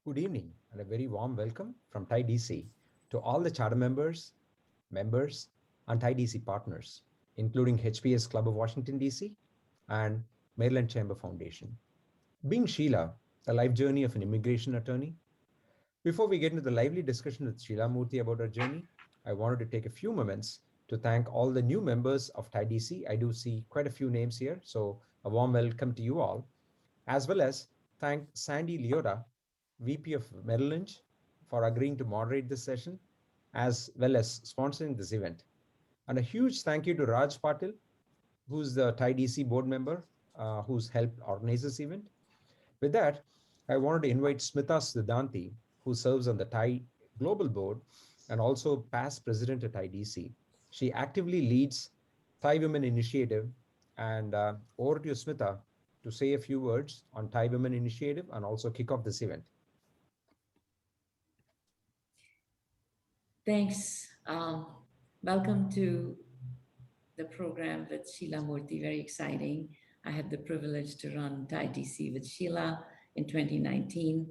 Good evening and a very warm welcome from Thai DC to all the charter members, and Thai DC partners, including HPS Club of Washington DC and Maryland Chamber Foundation. Being Sheela, a life journey of an immigration attorney. Before we get into the lively discussion with Sheela Murthy about her journey, I wanted to take a few moments to thank all the new members of Thai DC. I do see quite a few names here, so a warm welcome to you all, as well as thank Sandy Leota, VP of Merrill Lynch, for agreeing to moderate this session, as well as sponsoring this event. And a huge thank you to Raj Patil, who's the Thai DC board member, who's helped organize this event. With that, I wanted to invite Smita Siddhanti, who serves on the Thai Global Board and also past president at Thai DC. She actively leads Thai Women Initiative. And over to you, Smita, to say a few words on Thai Women Initiative and also kick off this event. Thanks. Welcome to the program with Sheela Murthy. Very exciting. I had the privilege to run Thai DC with Sheela in 2019,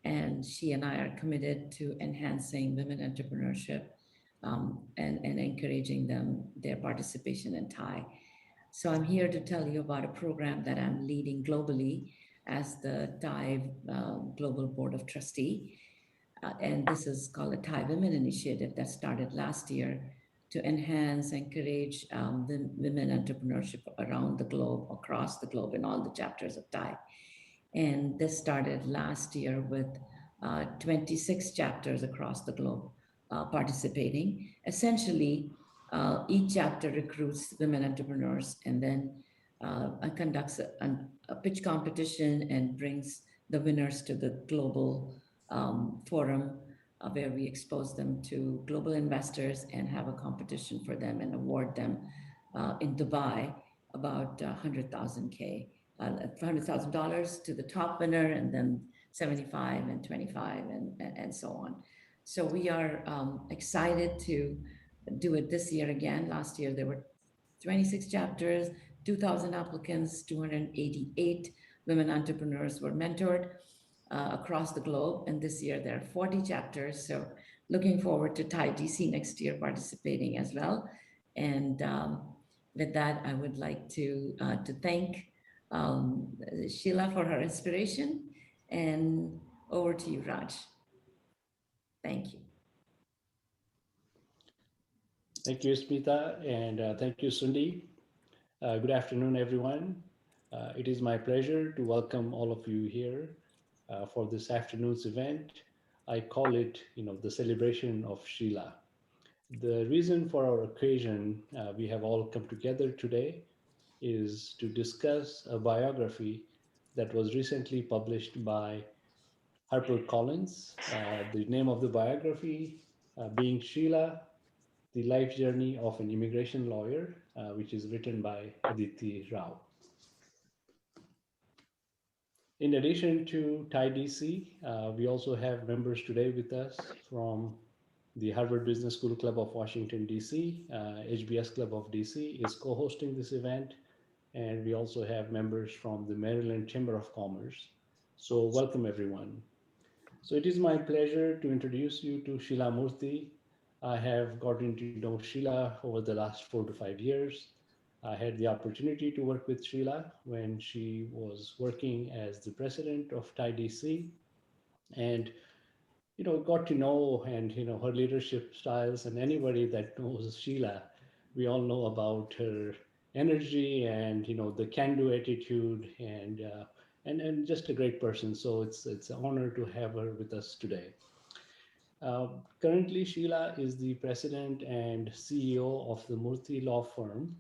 and she and I are committed to enhancing women entrepreneurship and encouraging their participation in Thai. So I'm here to tell you about a program that I'm leading globally as the Thai Global Board of Trustee. And this is called the Thai Women Initiative that started last year to enhance, encourage the women entrepreneurship around the globe, across the globe, in all the chapters of Thai. And this started last year with 26 chapters across the globe participating. Essentially, each chapter recruits women entrepreneurs and then conducts a pitch competition and brings the winners to the global forum where we expose them to global investors and have a competition for them and award them in Dubai about 100,000 $100,000 to the top winner, and then 75 and 25 and so on. So we are excited to do it this year again. Last year there were 26 chapters, 2,000 applicants, 288 women entrepreneurs were mentored across the globe. And this year there are 40 chapters. So looking forward to Thai DC next year participating as well. And with that, I would like to thank Sheela for her inspiration. And over to you, Raj. Thank you. Thank you, Smita, and thank you, Sundi. Good afternoon, everyone. It is my pleasure to welcome all of you here for this afternoon's event. I call it, the celebration of Sheela. The reason for our occasion, we have all come together today, is to discuss a biography that was recently published by HarperCollins. The name of the biography being Sheela, the life journey of an immigration lawyer, which is written by Aditi Rao. In addition to Thai DC, we also have members today with us from the Harvard Business School Club of Washington, DC. HBS Club of DC is co-hosting this event. And we also have members from the Maryland Chamber of Commerce. So welcome, everyone. So it is my pleasure to introduce you to Sheela Murthy. I have gotten to know Sheela over the last 4 to 5 years. I had the opportunity to work with Sheela when she was working as the president of Thai DC, and got to know and her leadership styles. And anybody that knows Sheela, we all know about her energy and the can-do attitude, and just a great person. So it's an honor to have her with us today. Currently, Sheela is the president and CEO of the Murthy Law Firm.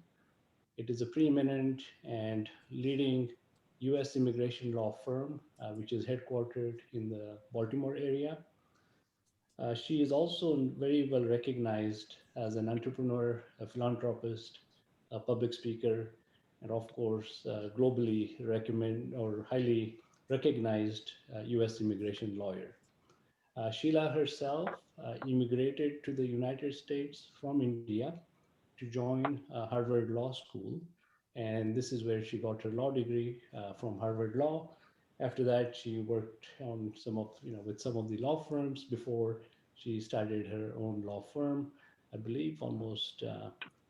It is a preeminent and leading U.S. immigration law firm, which is headquartered in the Baltimore area. She is also very well recognized as an entrepreneur, a philanthropist, a public speaker, and of course, globally highly recognized U.S. immigration lawyer. Sheela herself immigrated to the United States from India to join Harvard Law School. And this is where she got her law degree from Harvard Law. After that, she worked on some of, with some of the law firms before she started her own law firm, I believe almost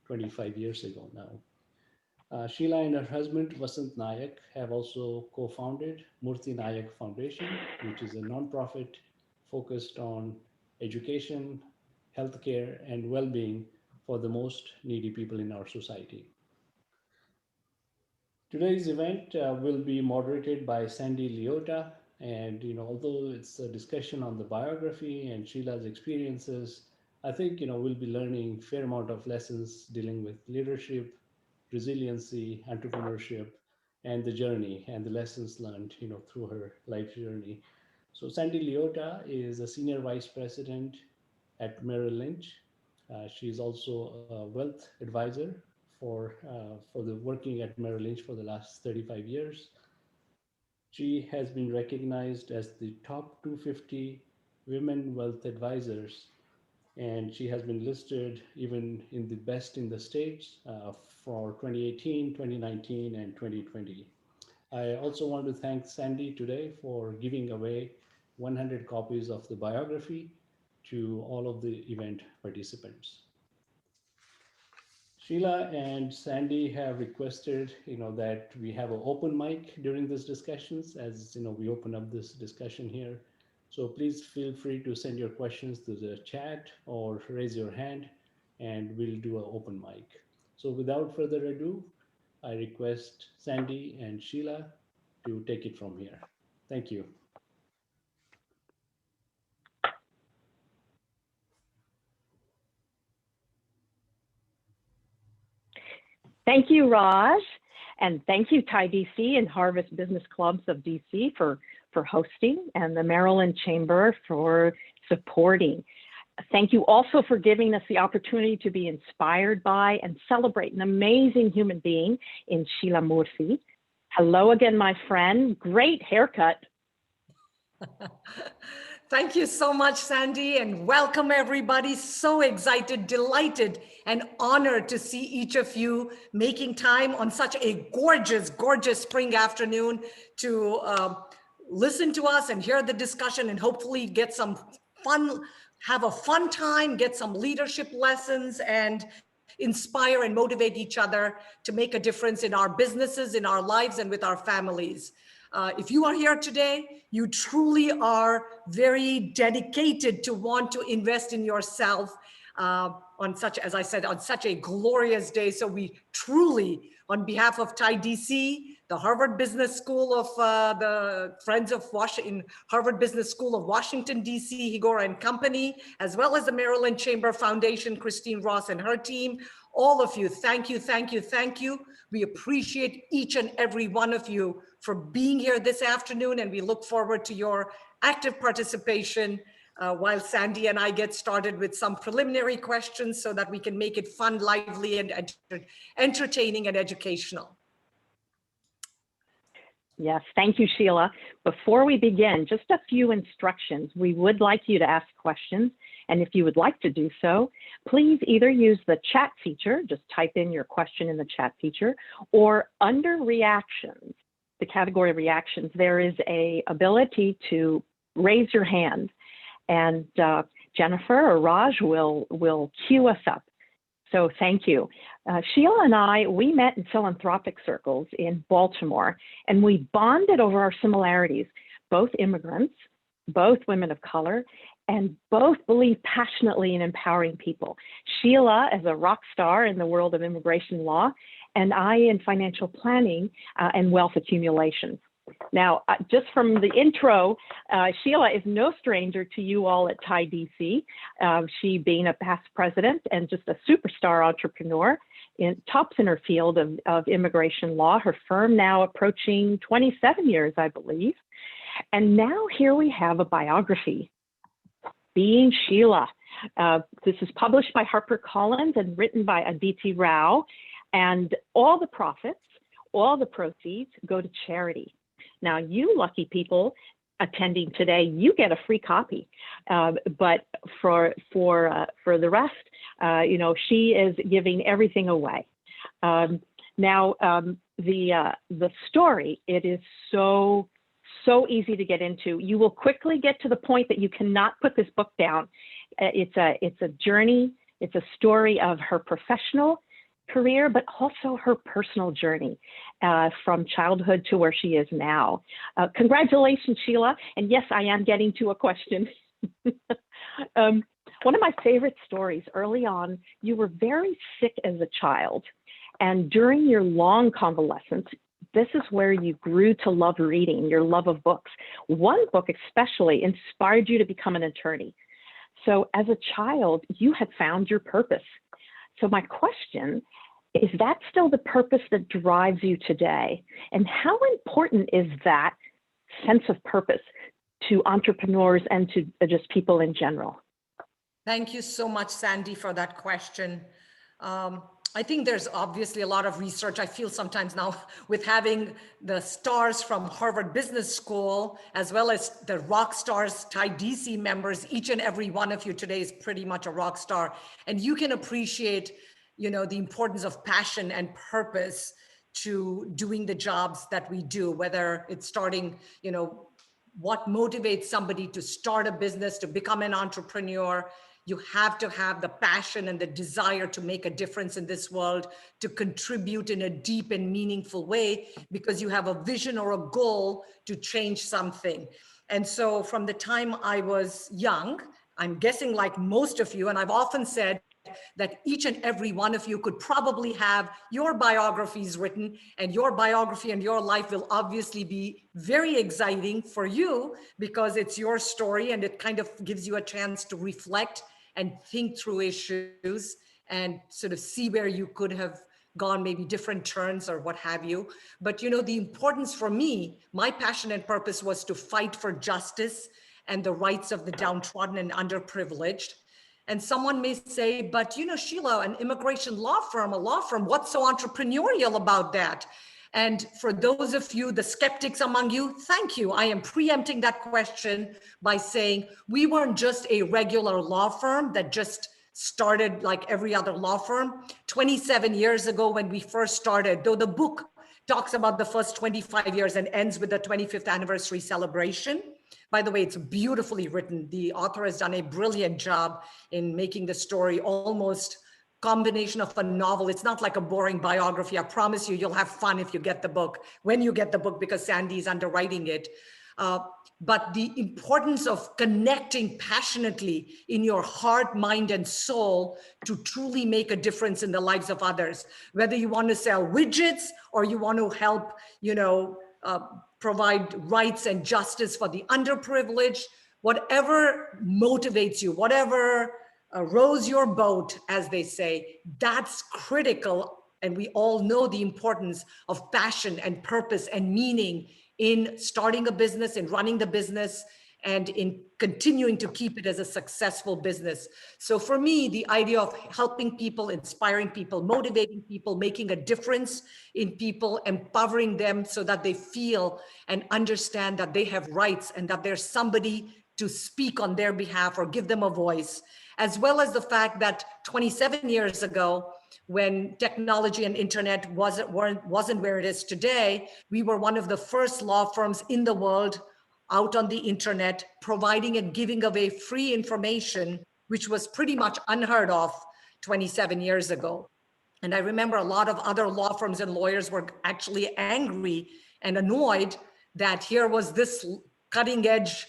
25 years ago now. Sheela and her husband Vasant Nayak have also co-founded Murthy Nayak Foundation, which is a nonprofit focused on education, healthcare, and well-being for the most needy people in our society. Today's event will be moderated by Sandy Leota, and although it's a discussion on the biography and Sheila's experiences, I think we'll be learning fair amount of lessons dealing with leadership, resiliency, entrepreneurship, and the journey and the lessons learned through her life journey. So Sandy Leota is a senior vice president at Merrill Lynch. She is also a wealth advisor for the working at Merrill Lynch for the last 35 years. She has been recognized as the top 250 women wealth advisors, and she has been listed even in the best in the states for 2018, 2019, and 2020. I also want to thank Sandy today for giving away 100 copies of the biography to all of the event participants. Sheila and Sandy have requested, that we have an open mic during these discussions, as we open up this discussion here. So please feel free to send your questions to the chat or raise your hand, and we'll do an open mic. So without further ado, I request Sandy and Sheila to take it from here. Thank you. Thank you, Raj, and thank you, Thai DC and Harvest Business Clubs of DC for hosting, and the Maryland Chamber for supporting. Thank you also for giving us the opportunity to be inspired by and celebrate an amazing human being in Sheela Murthy. Hello again, my friend. Great haircut. Thank you so much, Sandy, and welcome everybody. So excited, delighted, and honored to see each of you making time on such a gorgeous, gorgeous spring afternoon to listen to us and hear the discussion, and hopefully get some fun, have a fun time, get some leadership lessons, and inspire and motivate each other to make a difference in our businesses, in our lives, and with our families. If you are here today, you truly are very dedicated to want to invest in yourself on such, as I said, on such a glorious day. So we truly, on behalf of Thai DC, the Harvard Business School of the Friends of Washington, Harvard Business School of Washington, DC, Higora and Company, as well as the Maryland Chamber Foundation, Christine Ross and her team, all of you, thank you, thank you, thank you. We appreciate each and every one of you for being here this afternoon, and we look forward to your active participation while Sandy and I get started with some preliminary questions so that we can make it fun, lively, and entertaining and educational. Yes, thank you, Sheila. Before we begin, just a few instructions. We would like you to ask questions, and if you would like to do so, please either use the chat feature, just type in your question in the chat feature, or under reactions, the category of reactions, there is a ability to raise your hand, and Jennifer or Raj will cue us up. So thank you. Sheila and I, we met in philanthropic circles in Baltimore, and we bonded over our similarities, both immigrants, both women of color, and both believe passionately in empowering people. Sheila as a rock star in the world of immigration law, and I in financial planning and wealth accumulation. Now, just from the intro, Sheila is no stranger to you all at Thai DC. She being a past president and just a superstar entrepreneur, tops in her field of immigration law. Her firm now approaching 27 years, I believe. And now here we have a biography, Being Sheela. This is published by HarperCollins and written by Aditi Rao. And all the profits, all the proceeds go to charity. Now, you lucky people attending today, you get a free copy. But for the rest, you know, she is giving everything away. Now, the story, it is so so easy to get into. You will quickly get to the point that you cannot put this book down. It's a journey. It's a story of her professional career, but also her personal journey from childhood to where she is now. Congratulations, Sheela. And yes, I am getting to a question. One of my favorite stories early on, you were very sick as a child. And during your long convalescence, this is where you grew to love reading, your love of books. One book especially inspired you to become an attorney. So as a child, you had found your purpose. So my question, is that still the purpose that drives you today? And how important is that sense of purpose to entrepreneurs and to just people in general? Thank you so much, Sandy, for that question. I think there's obviously a lot of research. I feel sometimes now with having the stars from Harvard Business School, as well as the rock stars, Thai DC members, each and every one of you today is pretty much a rock star. And you can appreciate, you know, the importance of passion and purpose to doing the jobs that we do, whether it's starting, you know, what motivates somebody to start a business, to become an entrepreneur. You have to have the passion and the desire to make a difference in this world, to contribute in a deep and meaningful way, because you have a vision or a goal to change something. And so from the time I was young, I'm guessing like most of you, and I've often said that each and every one of you could probably have your biographies written, and your biography and your life will obviously be very exciting for you because it's your story and it kind of gives you a chance to reflect and think through issues and sort of see where you could have gone maybe different turns or what have you. But you know, the importance for me, my passion and purpose was to fight for justice and the rights of the downtrodden and underprivileged. And someone may say, but you know, Sheela, an immigration law firm, what's so entrepreneurial about that? And for those of you, the skeptics among you, thank you. I am preempting that question by saying we weren't just a regular law firm that just started like every other law firm. 27 years ago when we first started, though the book talks about the first 25 years and ends with the 25th anniversary celebration. By the way, it's beautifully written. The author has done a brilliant job in making the story almost combination of a novel. It's not like a boring biography. I promise you, you'll have fun if you get the book, when you get the book, because Sandy is underwriting it. But the importance of connecting passionately in your heart, mind, and soul to truly make a difference in the lives of others, whether you want to sell widgets or you want to help, you know, provide rights and justice for the underprivileged, whatever motivates you, whatever rows your boat, as they say, that's critical. And we all know the importance of passion and purpose and meaning in starting a business, in running the business, and in continuing to keep it as a successful business. So for me, the idea of helping people, inspiring people, motivating people, making a difference in people, empowering them so that they feel and understand that they have rights and that there's somebody to speak on their behalf or give them a voice, as well as the fact that 27 years ago, when technology and internet wasn't where it is today, we were one of the first law firms in the world out on the internet, providing and giving away free information, which was pretty much unheard of 27 years ago. And I remember a lot of other law firms and lawyers were actually angry and annoyed that here was this cutting edge,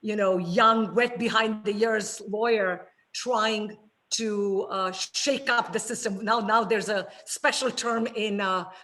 you know, young, wet behind the ears lawyer trying to shake up the system. Now there's a special term in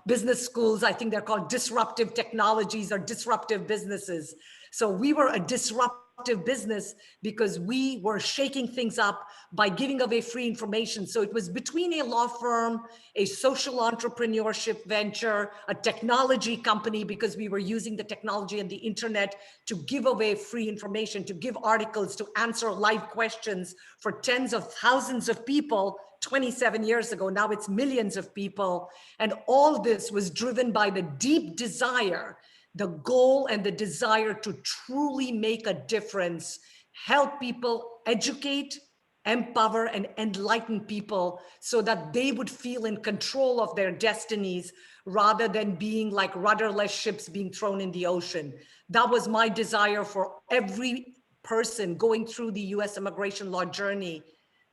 business schools. I think they're called disruptive technologies or disruptive businesses. So we were a disruptive business because we were shaking things up by giving away free information. So it was between a law firm, a social entrepreneurship venture, a technology company, because we were using the technology and the internet to give away free information, to give articles, to answer live questions for tens of thousands of people 27 years ago. Now it's millions of people. And all this was driven by the deep desire, the goal and the desire to truly make a difference, help people, educate, empower, and enlighten people so that they would feel in control of their destinies rather than being like rudderless ships being thrown in the ocean. That was my desire for every person going through the US immigration law journey,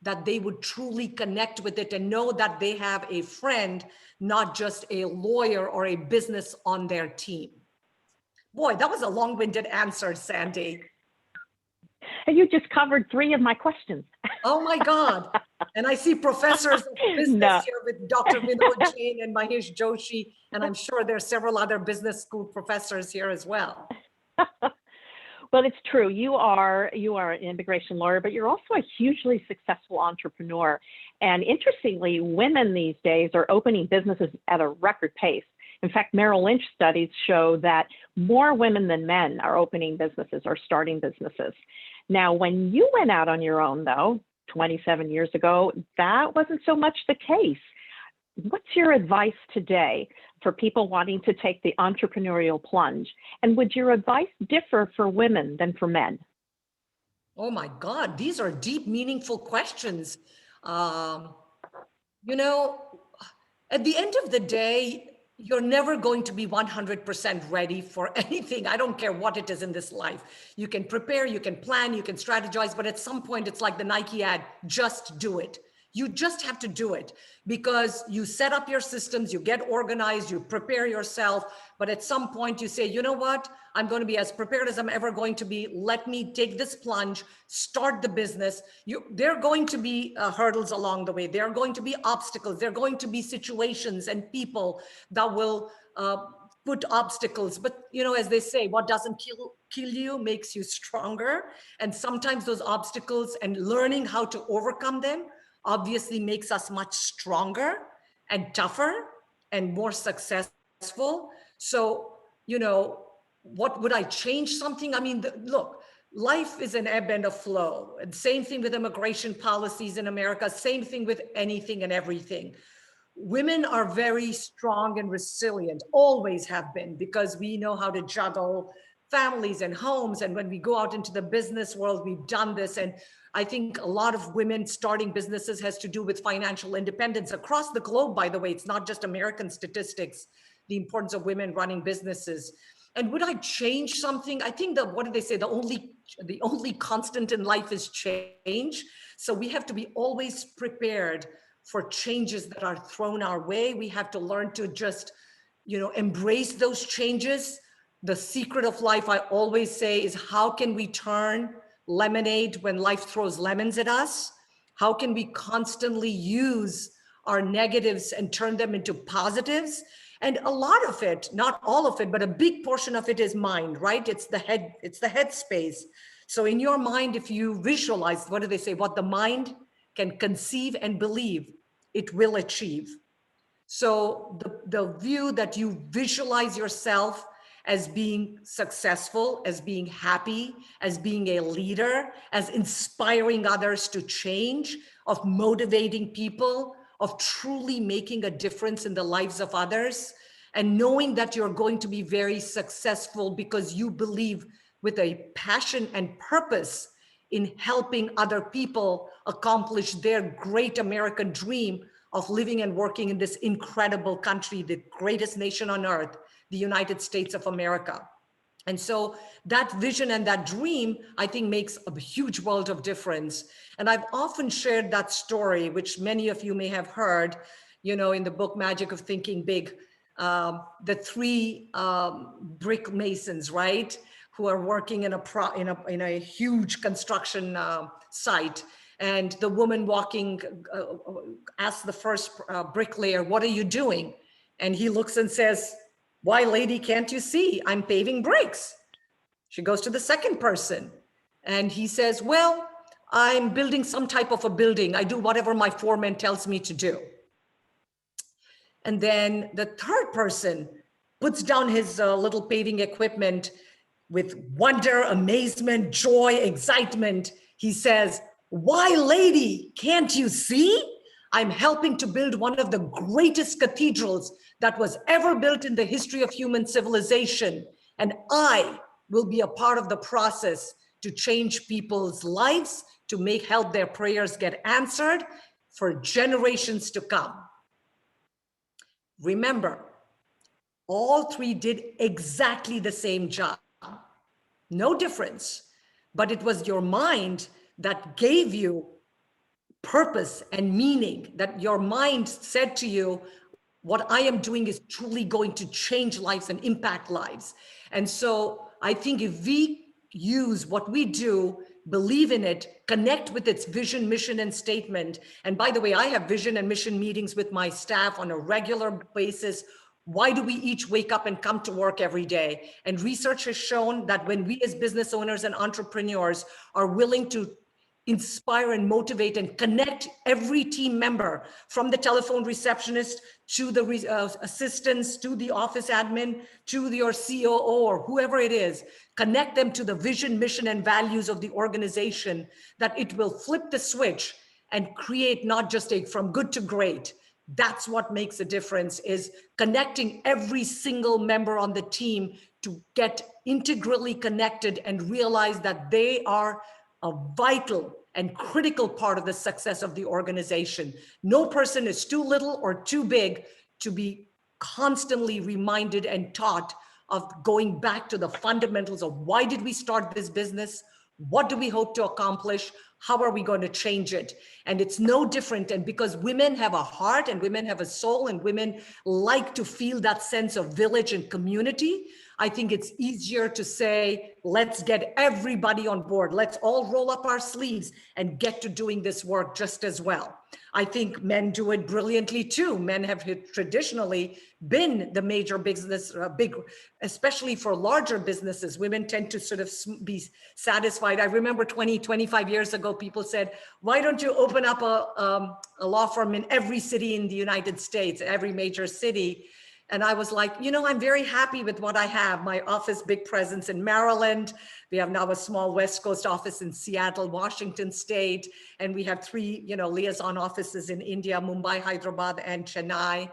that they would truly connect with it and know that they have a friend, not just a lawyer or a business on their team. Boy, that was a long-winded answer, Sandy. And you just covered 3 of my questions. Oh my God. And I see professors of business here with Dr. Vinod Jain and Mahesh Joshi, and I'm sure there are several other business school professors here as well. Well, it's true. You are an immigration lawyer, but you're also a hugely successful entrepreneur. And interestingly, women these days are opening businesses at a record pace. In fact, Merrill Lynch studies show that more women than men are opening businesses or starting businesses. Now, when you went out on your own, though, 27 years ago, that wasn't so much the case. What's your advice today for people wanting to take the entrepreneurial plunge? And would your advice differ for women than for men? Oh my God, these are deep, meaningful questions. You know, at the end of the day, you're never going to be 100% ready for anything. I don't care what it is in this life. You can prepare, you can plan, you can strategize, but at some point it's like the Nike ad, just do it. You just have to do it because you set up your systems, you get organized, you prepare yourself. But at some point you say, you know what? I'm going to be as prepared as I'm ever going to be. Let me take this plunge, start the business. There are going to be hurdles along the way. There are going to be obstacles. There are going to be situations and people that will put obstacles. But, you know, as they say, what doesn't kill you makes you stronger. And sometimes those obstacles and learning how to overcome them obviously makes us much stronger and tougher and more successful. So, you know, what would I change something? I mean, look, life is an ebb and a flow. And same thing with immigration policies in America, same thing with anything and everything. Women are very strong and resilient, always have been, because we know how to juggle families and homes. And when we go out into the business world, we've done this. And I think a lot of women starting businesses has to do with financial independence across the globe, by the way. It's not just American statistics, the importance of women running businesses. And would I change something? I think that, what do they say? The only constant in life is change. So we have to be always prepared for changes that are thrown our way. We have to learn to just, you know, embrace those changes. The secret of life, I always say, is how can we turn lemonade when life throws lemons at us? How can we constantly use our negatives and turn them into positives? And a lot of it, not all of it, but a big portion of it is mind, right? It's the head space. So in your mind, if you visualize, what do they say? What the mind can conceive and believe, it will achieve. So the view that you visualize yourself as being successful, as being happy, as being a leader, as inspiring others to change, of motivating people, of truly making a difference in the lives of others, and knowing that you're going to be very successful because you believe with a passion and purpose in helping other people accomplish their great American dream of living and working in this incredible country, the greatest nation on earth, the United States of America. And so that vision and that dream, I think, makes a huge world of difference. And I've often shared that story, which many of you may have heard, you know, in the book, Magic of Thinking Big, the 3 brick masons, right? Who are working in a huge construction site. And the woman walking asks the first bricklayer, "What are you doing?" And he looks and says, "Why, lady, can't you see? I'm paving bricks." She goes to the second person and he says, "Well, I'm building some type of a building. I do whatever my foreman tells me to do." And then the third person puts down his little paving equipment with wonder, amazement, joy, excitement. He says, "Why, lady, can't you see? I'm helping to build one of the greatest cathedrals that was ever built in the history of human civilization. And I will be a part of the process to change people's lives, to help their prayers get answered for generations to come." Remember, all three did exactly the same job. No difference, but it was your mind that gave you purpose and meaning, that your mind said to you, what I am doing is truly going to change lives and impact lives. And so I think if we use what we do, believe in it, connect with its vision, mission, and statement. And by the way, I have vision and mission meetings with my staff on a regular basis. Why do we each wake up and come to work every day? And research has shown that when we as business owners and entrepreneurs are willing to inspire and motivate and connect every team member, from the telephone receptionist to the assistants, to the office admin, to your COO or whoever it is, connect them to the vision, mission, and values of the organization, that it will flip the switch and create not just a from good to great. That's what makes a difference, is connecting every single member on the team to get integrally connected and realize that they are a vital and critical part of the success of the organization. No person is too little or too big to be constantly reminded and taught of going back to the fundamentals of why did we start this business? What do we hope to accomplish? How are we going to change it? And it's no different. And because women have a heart and women have a soul and women like to feel that sense of village and community, I think it's easier to say, let's get everybody on board. Let's all roll up our sleeves and get to doing this work just as well. I think men do it brilliantly too. Men have traditionally been the major business, especially for larger businesses. Women tend to sort of be satisfied. I remember 25 years ago, people said, why don't you open up a law firm in every city in the United States, every major city? And I was like, you know, I'm very happy with what I have. My office, big presence in Maryland. We have now a small West Coast office in Seattle, Washington State. And we have 3, liaison offices in India, Mumbai, Hyderabad, and Chennai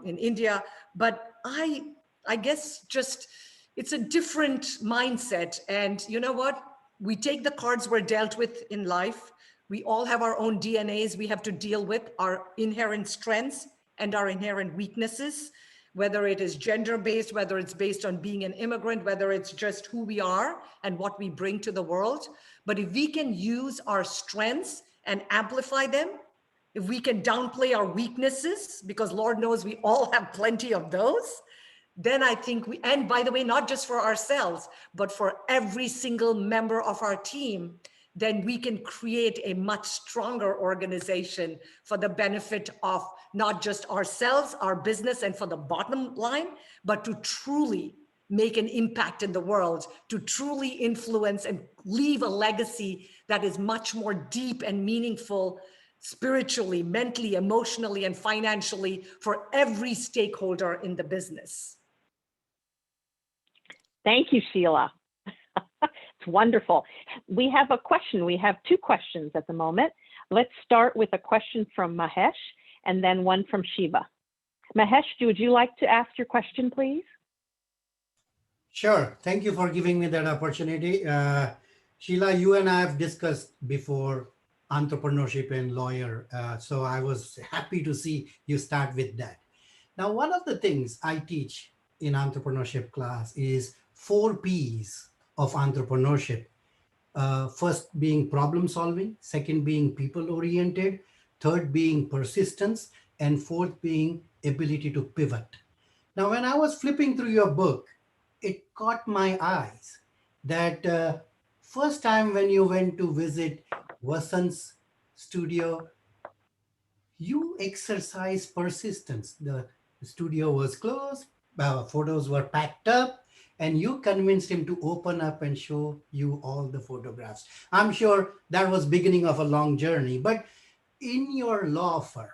in India. But I guess just, it's a different mindset. And you know what? We take the cards we're dealt with in life. We all have our own DNAs we have to deal with, our inherent strengths and our inherent weaknesses, whether it is gender-based, whether it's based on being an immigrant, whether it's just who we are and what we bring to the world. But if we can use our strengths and amplify them, if we can downplay our weaknesses, because Lord knows we all have plenty of those, then I think and by the way, not just for ourselves, but for every single member of our team, then we can create a much stronger organization for the benefit of not just ourselves, our business, and for the bottom line, but to truly make an impact in the world, to truly influence and leave a legacy that is much more deep and meaningful spiritually, mentally, emotionally, and financially for every stakeholder in the business. Thank you, Sheela. It's wonderful. We have a question. We have 2 questions at the moment. Let's start with a question from Mahesh and then one from Shiva. Mahesh, would you like to ask your question, please? Sure. Thank you for giving me that opportunity. Sheela, you and I have discussed before entrepreneurship and lawyer. So I was happy to see you start with that. Now, one of the things I teach in entrepreneurship class is 4 P's of entrepreneurship. First being problem solving, second being people oriented, third being persistence, and fourth being ability to pivot. Now, when I was flipping through your book, it caught my eyes that first time when you went to visit Vasant's studio, you exercised persistence. The studio was closed, photos were packed up, and you convinced him to open up and show you all the photographs. I'm sure that was beginning of a long journey, but in your law firm,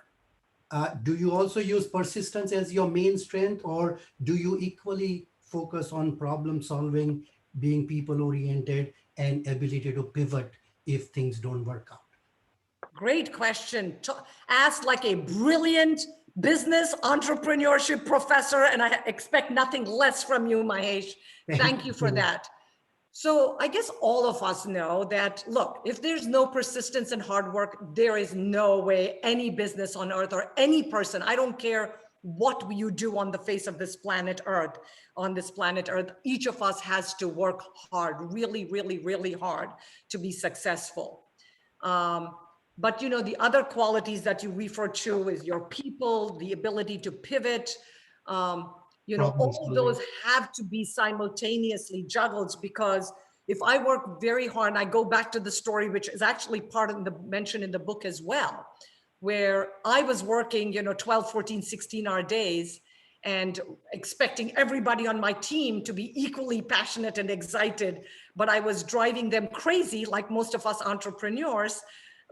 do you also use persistence as your main strength, or do you equally focus on problem solving, being people oriented, and ability to pivot if things don't work out? Great question. Asked like a brilliant business entrepreneurship professor, and I expect nothing less from you, Mahesh. Thank you for that. So I guess all of us know that, look, if there's no persistence and hard work, there is no way any business on earth or any person, I don't care what you do on the face of this planet Earth. On this planet Earth, each of us has to work hard, really, really, really hard to be successful. But the other qualities that you refer to is your people, the ability to pivot. All of those have to be simultaneously juggled, because if I work very hard, and I go back to the story, which is actually part of the mention in the book as well, where I was working, 12, 14, 16-hour days and expecting everybody on my team to be equally passionate and excited, but I was driving them crazy, like most of us entrepreneurs.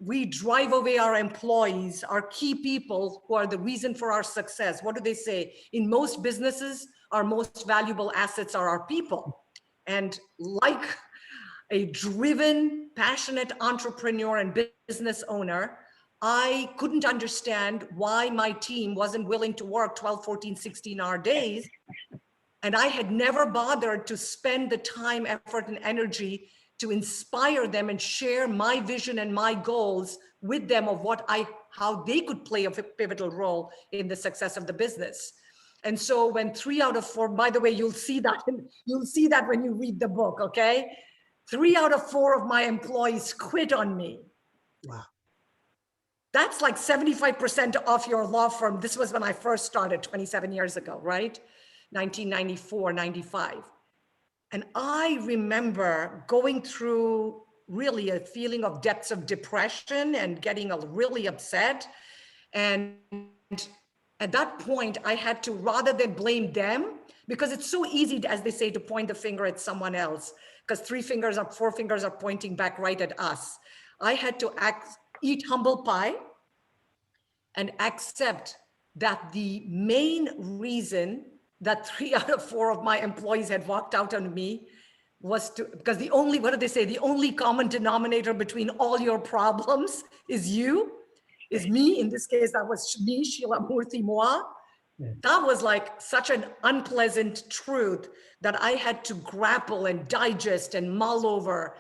We drive away our employees, our key people who are the reason for our success. What do they say? In most businesses, our most valuable assets are our people. And like a driven, passionate entrepreneur and business owner, I couldn't understand why my team wasn't willing to work 12, 14, 16-hour days. And I had never bothered to spend the time, effort, and energy to inspire them and share my vision and my goals with them of how they could play a pivotal role in the success of the business. And so when 3 out of 4, by the way, you'll see that when you read the book, okay? 3 out of 4 of my employees quit on me. Wow. That's like 75% of your law firm. This was when I first started 27 years ago, right? 1994, 95. And I remember going through really a feeling of depths of depression and getting really upset. And at that point, I had to, rather than blame them, because it's so easy, as they say, to point the finger at someone else, because 4 fingers are pointing back right at us. I had to eat humble pie and accept that the main reason that 3 out of 4 of my employees had walked out on me was because the only common denominator between all your problems is me. In this case, that was me, Sheela Murthy, moi. Yeah. That was like such an unpleasant truth that I had to grapple and digest and mull over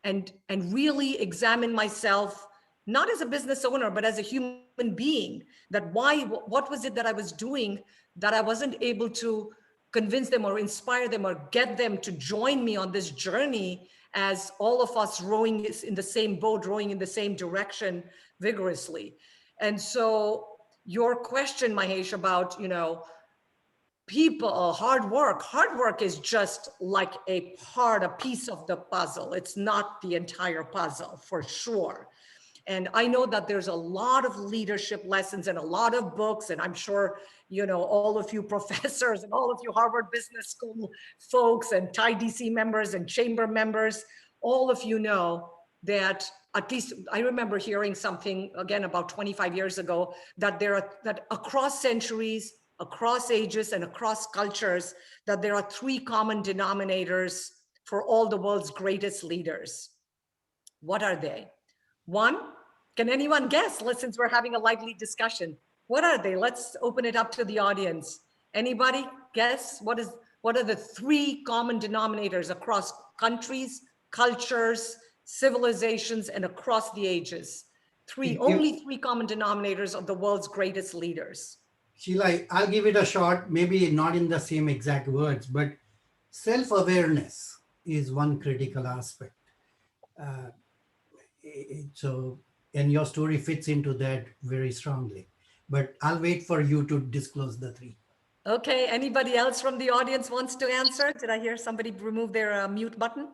and really examine myself, not as a business owner, but as a human being, what was it that I was doing that I wasn't able to convince them or inspire them or get them to join me on this journey, as all of us rowing in the same boat, rowing in the same direction vigorously. And so your question, Mahesh, about, people, hard work is just like a piece of the puzzle. It's not the entire puzzle, for sure. And I know that there's a lot of leadership lessons and a lot of books, and I'm sure, all of you professors and all of you Harvard Business School folks and TIE DC members and chamber members, all of you know that, at least I remember hearing something again about 25 years ago, that that across centuries, across ages, and across cultures, that there are 3 common denominators for all the world's greatest leaders. What are they? 1, can anyone guess? Since we're having a lively discussion, what are they? Let's open it up to the audience. Anybody guess? What are the 3 common denominators across countries, cultures, civilizations, and across the ages? Only 3 common denominators of the world's greatest leaders. Sheela, I'll give it a shot, maybe not in the same exact words, but self-awareness is one critical aspect. And your story fits into that very strongly. But I'll wait for you to disclose the 3. Okay, anybody else from the audience wants to answer? Did I hear somebody remove their mute button?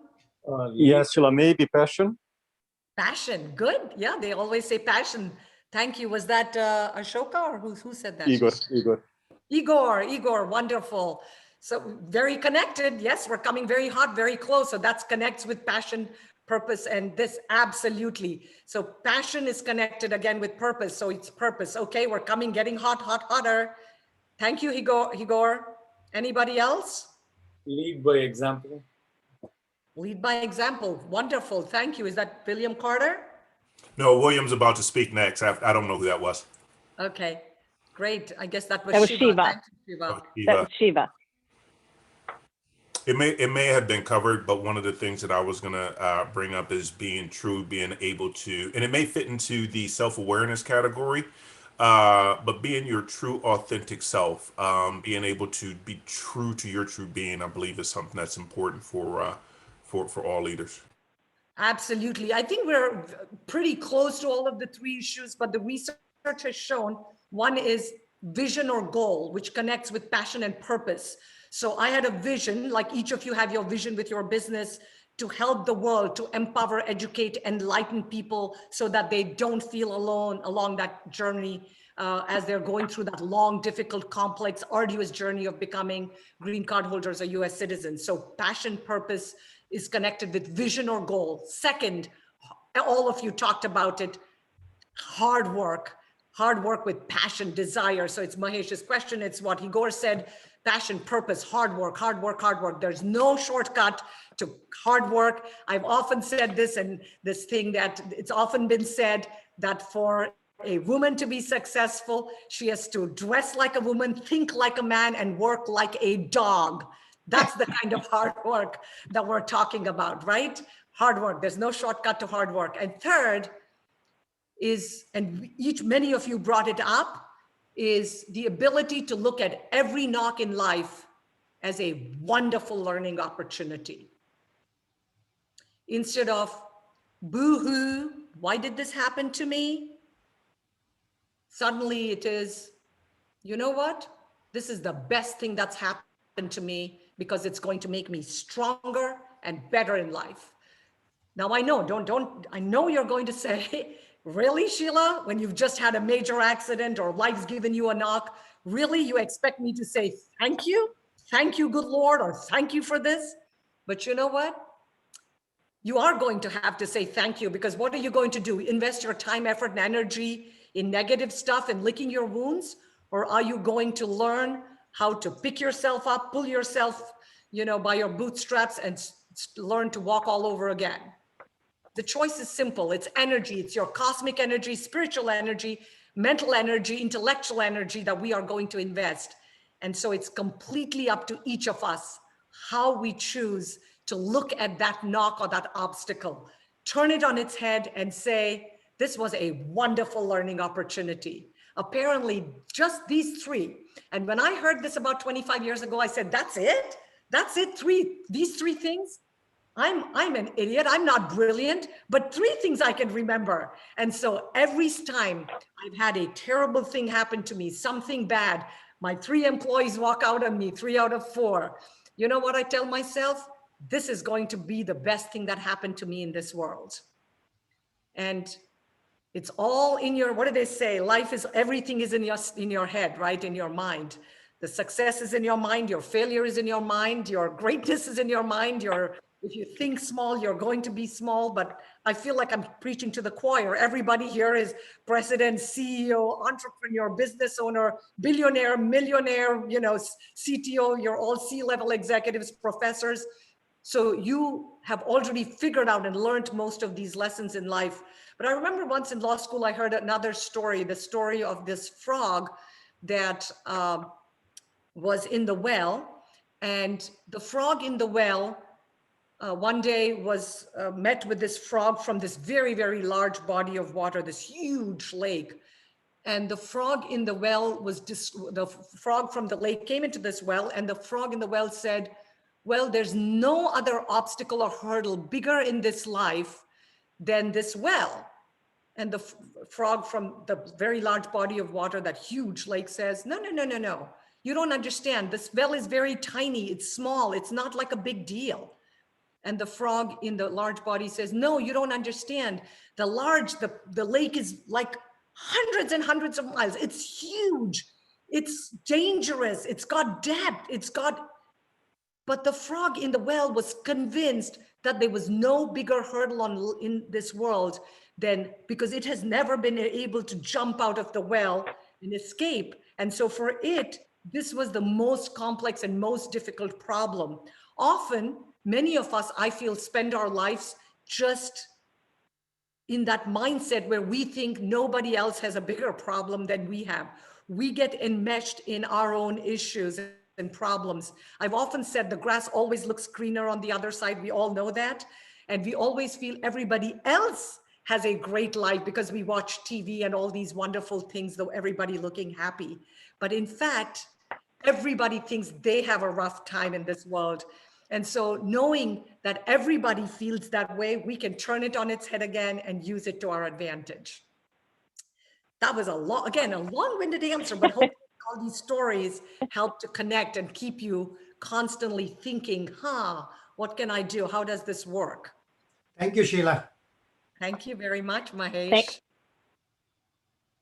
Yes, Sheela, maybe passion. Passion, good. Yeah, they always say passion. Thank you. Was that Ashoka, or who said that? Igor, wonderful. So very connected. Yes, we're coming very hot, very close. So that connects with passion, purpose, and this absolutely. So passion is connected again with purpose. So it's purpose. Okay, we're getting hotter. Thank you, Igor. Anybody else? Lead by example. Lead by example. Wonderful. Thank you. Is that William Carter? No, William's about to speak next. I don't know who that was. Okay, great. I guess that was Shiva. Thank you, Shiva. That was Shiva. It may have been covered, but one of the things that I was going to bring up is being able to, and it may fit into the self-awareness category, but being your true authentic self, being able to be true to your true being, I believe is something that's important for all leaders. Absolutely. I think we're pretty close to all of the three issues, but the research has shown one is vision or goal, which connects with passion and purpose. So I had a vision, like each of you have your vision with your business, to help the world, to empower, educate, enlighten people so that they don't feel alone along that journey as they're going through that long, difficult, complex, arduous journey of becoming green card holders or US citizens. So passion, purpose is connected with vision or goal. Second, all of you talked about it, hard work with passion, desire. So it's Mahesh's question. It's what Igor said, passion, purpose, hard work, hard work, hard work. There's no shortcut to hard work. I've often said this, and this thing that it's often been said that for a woman to be successful, she has to dress like a woman, think like a man, and work like a dog. That's the kind of hard work that we're talking about, right? Hard work. There's no shortcut to hard work. And third is, and many of you brought it up, is the ability to look at every knock in life as a wonderful learning opportunity. Instead of boo-hoo, why did this happen to me? Suddenly it is, you know what? This is the best thing that's happened to me because it's going to make me stronger and better in life. Now I know, I know you're going to say, really, Sheela, when you've just had a major accident or life's given you a knock, really, you expect me to say, thank you, good Lord, or thank you for this? But you know what? You are going to have to say thank you, because what are you going to do? Invest your time, effort, and energy in negative stuff and licking your wounds? Or are you going to learn how to pick yourself up, pull yourself, by your bootstraps and learn to walk all over again? The choice is simple. It's energy. It's your cosmic energy, spiritual energy, mental energy, intellectual energy that we are going to invest. And so it's completely up to each of us how we choose to look at that knock or that obstacle, turn it on its head and say, this was a wonderful learning opportunity. Apparently, just these three. And when I heard this about 25 years ago, I said, that's it? That's it? These three things? I'm an idiot. I'm not brilliant, but three things I can remember. And so every time I've had a terrible thing happen to me, something bad, my 3 employees walk out on me, 3 out of 4. You know what I tell myself? This is going to be the best thing that happened to me in this world. And it's all in your, what do they say? Life is, everything is in your head, right? In your mind. The success is in your mind. Your failure is in your mind. Your greatness is in your mind. If you think small, you're going to be small, but I feel like I'm preaching to the choir. Everybody here is president, CEO, entrepreneur, business owner, billionaire, millionaire, CTO, you're all C-level executives, professors. So you have already figured out and learned most of these lessons in life. But I remember once in law school, I heard another story, the story of this frog that was in the well. And the frog in the well one day was met with this frog from this very, very large body of water, this huge lake. And the frog in the well the frog from the lake came into this well, and the frog in the well said, well, there's no other obstacle or hurdle bigger in this life than this well. And the frog from the very large body of water, that huge lake, says, no. You don't understand. This well is very tiny. It's small. It's not like a big deal. And the frog in the large body says, no, you don't understand. The lake is like hundreds and hundreds of miles. It's huge. It's dangerous. It's got depth. But the frog in the well was convinced that there was no bigger hurdle in this world than, because it has never been able to jump out of the well and escape. And so for it, this was the most complex and most difficult problem. Often, many of us, I feel, spend our lives just in that mindset where we think nobody else has a bigger problem than we have. We get enmeshed in our own issues and problems. I've often said the grass always looks greener on the other side. We all know that. And we always feel everybody else has a great life because we watch TV and all these wonderful things, though everybody looking happy. But in fact, everybody thinks they have a rough time in this world. And so knowing that everybody feels that way, we can turn it on its head again and use it to our advantage. That was a long-winded answer, but hopefully all these stories help to connect and keep you constantly thinking, what can I do? How does this work? Thank you, Sheela. Thank you very much, Thank, Mahesh.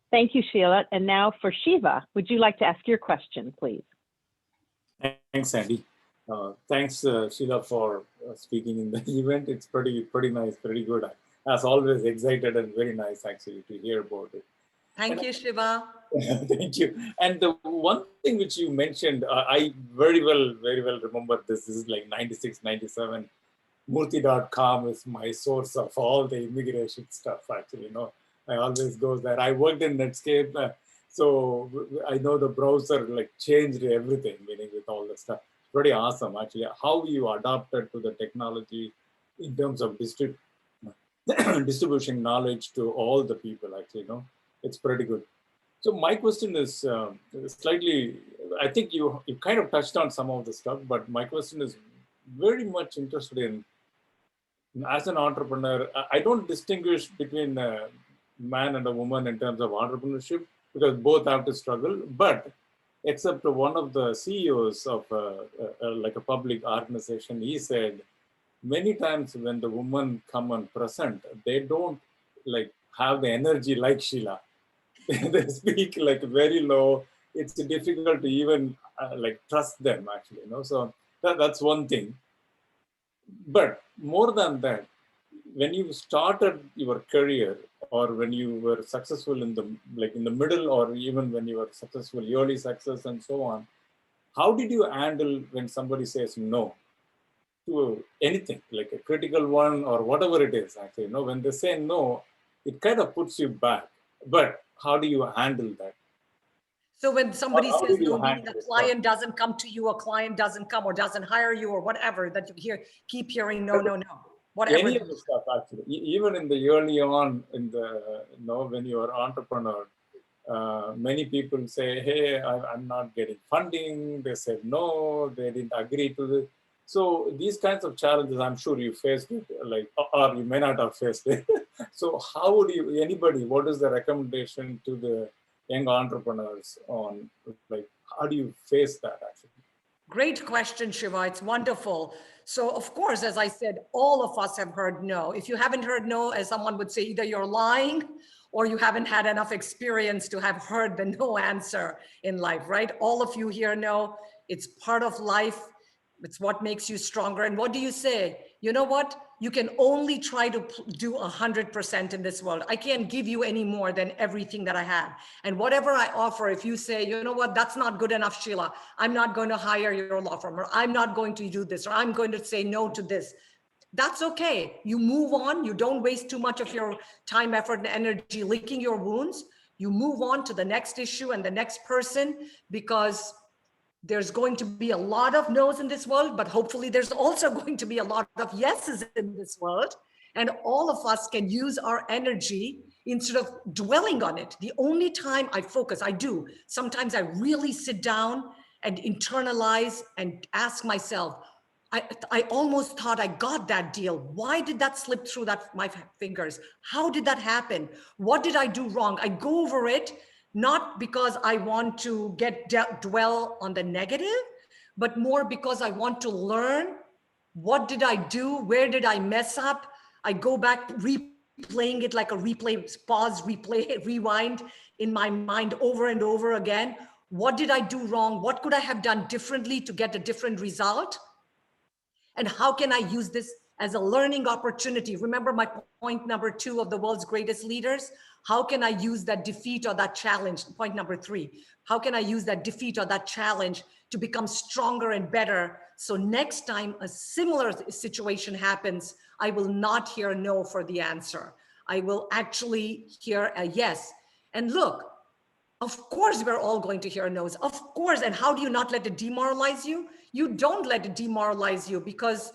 thank you, Sheila. And now for Shiva, would you like to ask your question, please? Thanks, Sandy. Thanks, Sheila, for speaking in the event. It's pretty nice, pretty good. As always, excited and very nice actually to hear about it. Thank you, Shiva. Thank you. And the one thing which you mentioned, I very well remember this. This is like 96, 97. Murthy.com is my source of all the immigration stuff, actually. I always go there. I worked in Netscape, so I know the browser like changed everything, meaning with all the stuff. Pretty awesome, actually. How you adapted to the technology in terms of distribution knowledge to all the people, actually, it's pretty good. So my question is slightly, I think you kind of touched on some of the stuff, but my question is very much interested in, as an entrepreneur, I don't distinguish between a man and a woman in terms of entrepreneurship because both have to struggle, but except one of the CEOs of like a public organization, he said, many times when the women come and present, they don't like have the energy like Sheela. They speak like very low. It's difficult to even like trust them actually, So that's one thing. But more than that, when you started your career or when you were successful in the middle or even when you were successful, early success and so on, how did you handle when somebody says no to anything, like a critical one or whatever it is actually, when they say no, it kind of puts you back. But how do you handle that? So when somebody How says did you no, meaning handle a it? client doesn't come to you, a client doesn't come or doesn't hire you or whatever that you keep hearing no, whatever. Any of the stuff actually, even in the early on in the, when you are entrepreneur, many people say, hey, I'm not getting funding. They said no, they didn't agree to this. So these kinds of challenges, I'm sure you faced it, like, or you may not have faced it. So how would what is the recommendation to the young entrepreneurs on, like, how do you face that actually? Great question, Shiva. It's wonderful. So of course, as I said, all of us have heard no. If you haven't heard no, as someone would say, either you're lying or you haven't had enough experience to have heard the no answer in life, right? All of you here know it's part of life. It's what makes you stronger. And what do you say? You know what? You can only try to do 100% in this world. I can't give you any more than everything that I have. And whatever I offer, if you say, you know what, that's not good enough, Sheela, I'm not going to hire your law firm, or I'm not going to do this, or I'm going to say no to this. That's okay. You move on. You don't waste too much of your time, effort, and energy licking your wounds. You move on to the next issue and the next person, because there's going to be a lot of no's in this world, but hopefully there's also going to be a lot of yeses in this world. And all of us can use our energy instead of dwelling on it. The only time I focus, sometimes I really sit down and internalize and ask myself, I almost thought I got that deal. Why did that slip through my fingers? How did that happen? What did I do wrong? I go over it, not because I want to dwell on the negative, but more because I want to learn. What did I do? Where did I mess up? I go back replaying it like a replay, pause, replay, rewind in my mind over and over again. What did I do wrong? What could I have done differently to get a different result? And how can I use this as a learning opportunity? Remember my point number 2 of the world's greatest leaders? How can I use that defeat or that challenge? Point number 3, how can I use that defeat or that challenge to become stronger and better? So next time a similar situation happens, I will not hear no for the answer. I will actually hear a yes. And look, of course, we're all going to hear no's, of course. And how do you not let it demoralize you? You don't let it demoralize you, because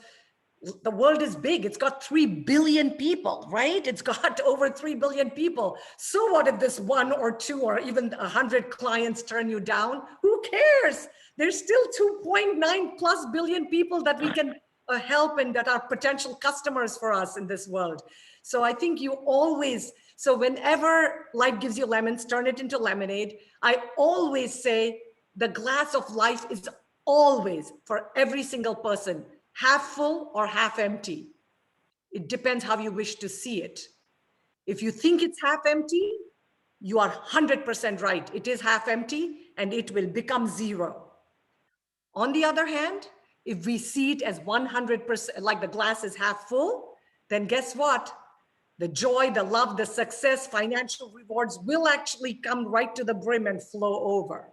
The world is big. It's got 3 billion people, right? It's got over 3 billion people. So what if this 1 or 2 or even 100 clients turn you down? Who cares? There's still 2.9 plus billion people that we can help and that are potential customers for us in this world. So I think you always, so whenever life gives you lemons, turn it into lemonade. I always say the glass of life is always, for every single person, half full or half empty. It depends how you wish to see it. If you think it's half empty, you are 100% right. It is half empty and it will become zero. On the other hand, if we see it as 100%, like the glass is half full, then guess what? The joy, the love, the success, financial rewards will actually come right to the brim and flow over.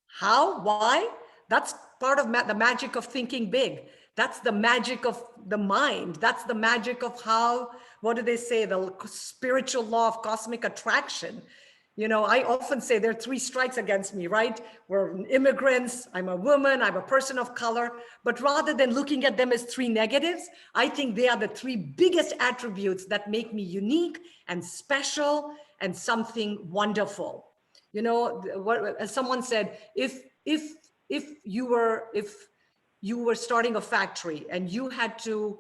How? Why? That's part of the magic of thinking big. That's the magic of the mind. That's the magic of how, what do they say? The spiritual law of cosmic attraction. You know, I often say there are 3 strikes against me, right? We're immigrants, I'm a woman, I'm a person of color. But rather than looking at them as 3 negatives, I think they are the 3 biggest attributes that make me unique and special and something wonderful. You know, what, as someone said, if you were starting a factory and you had to,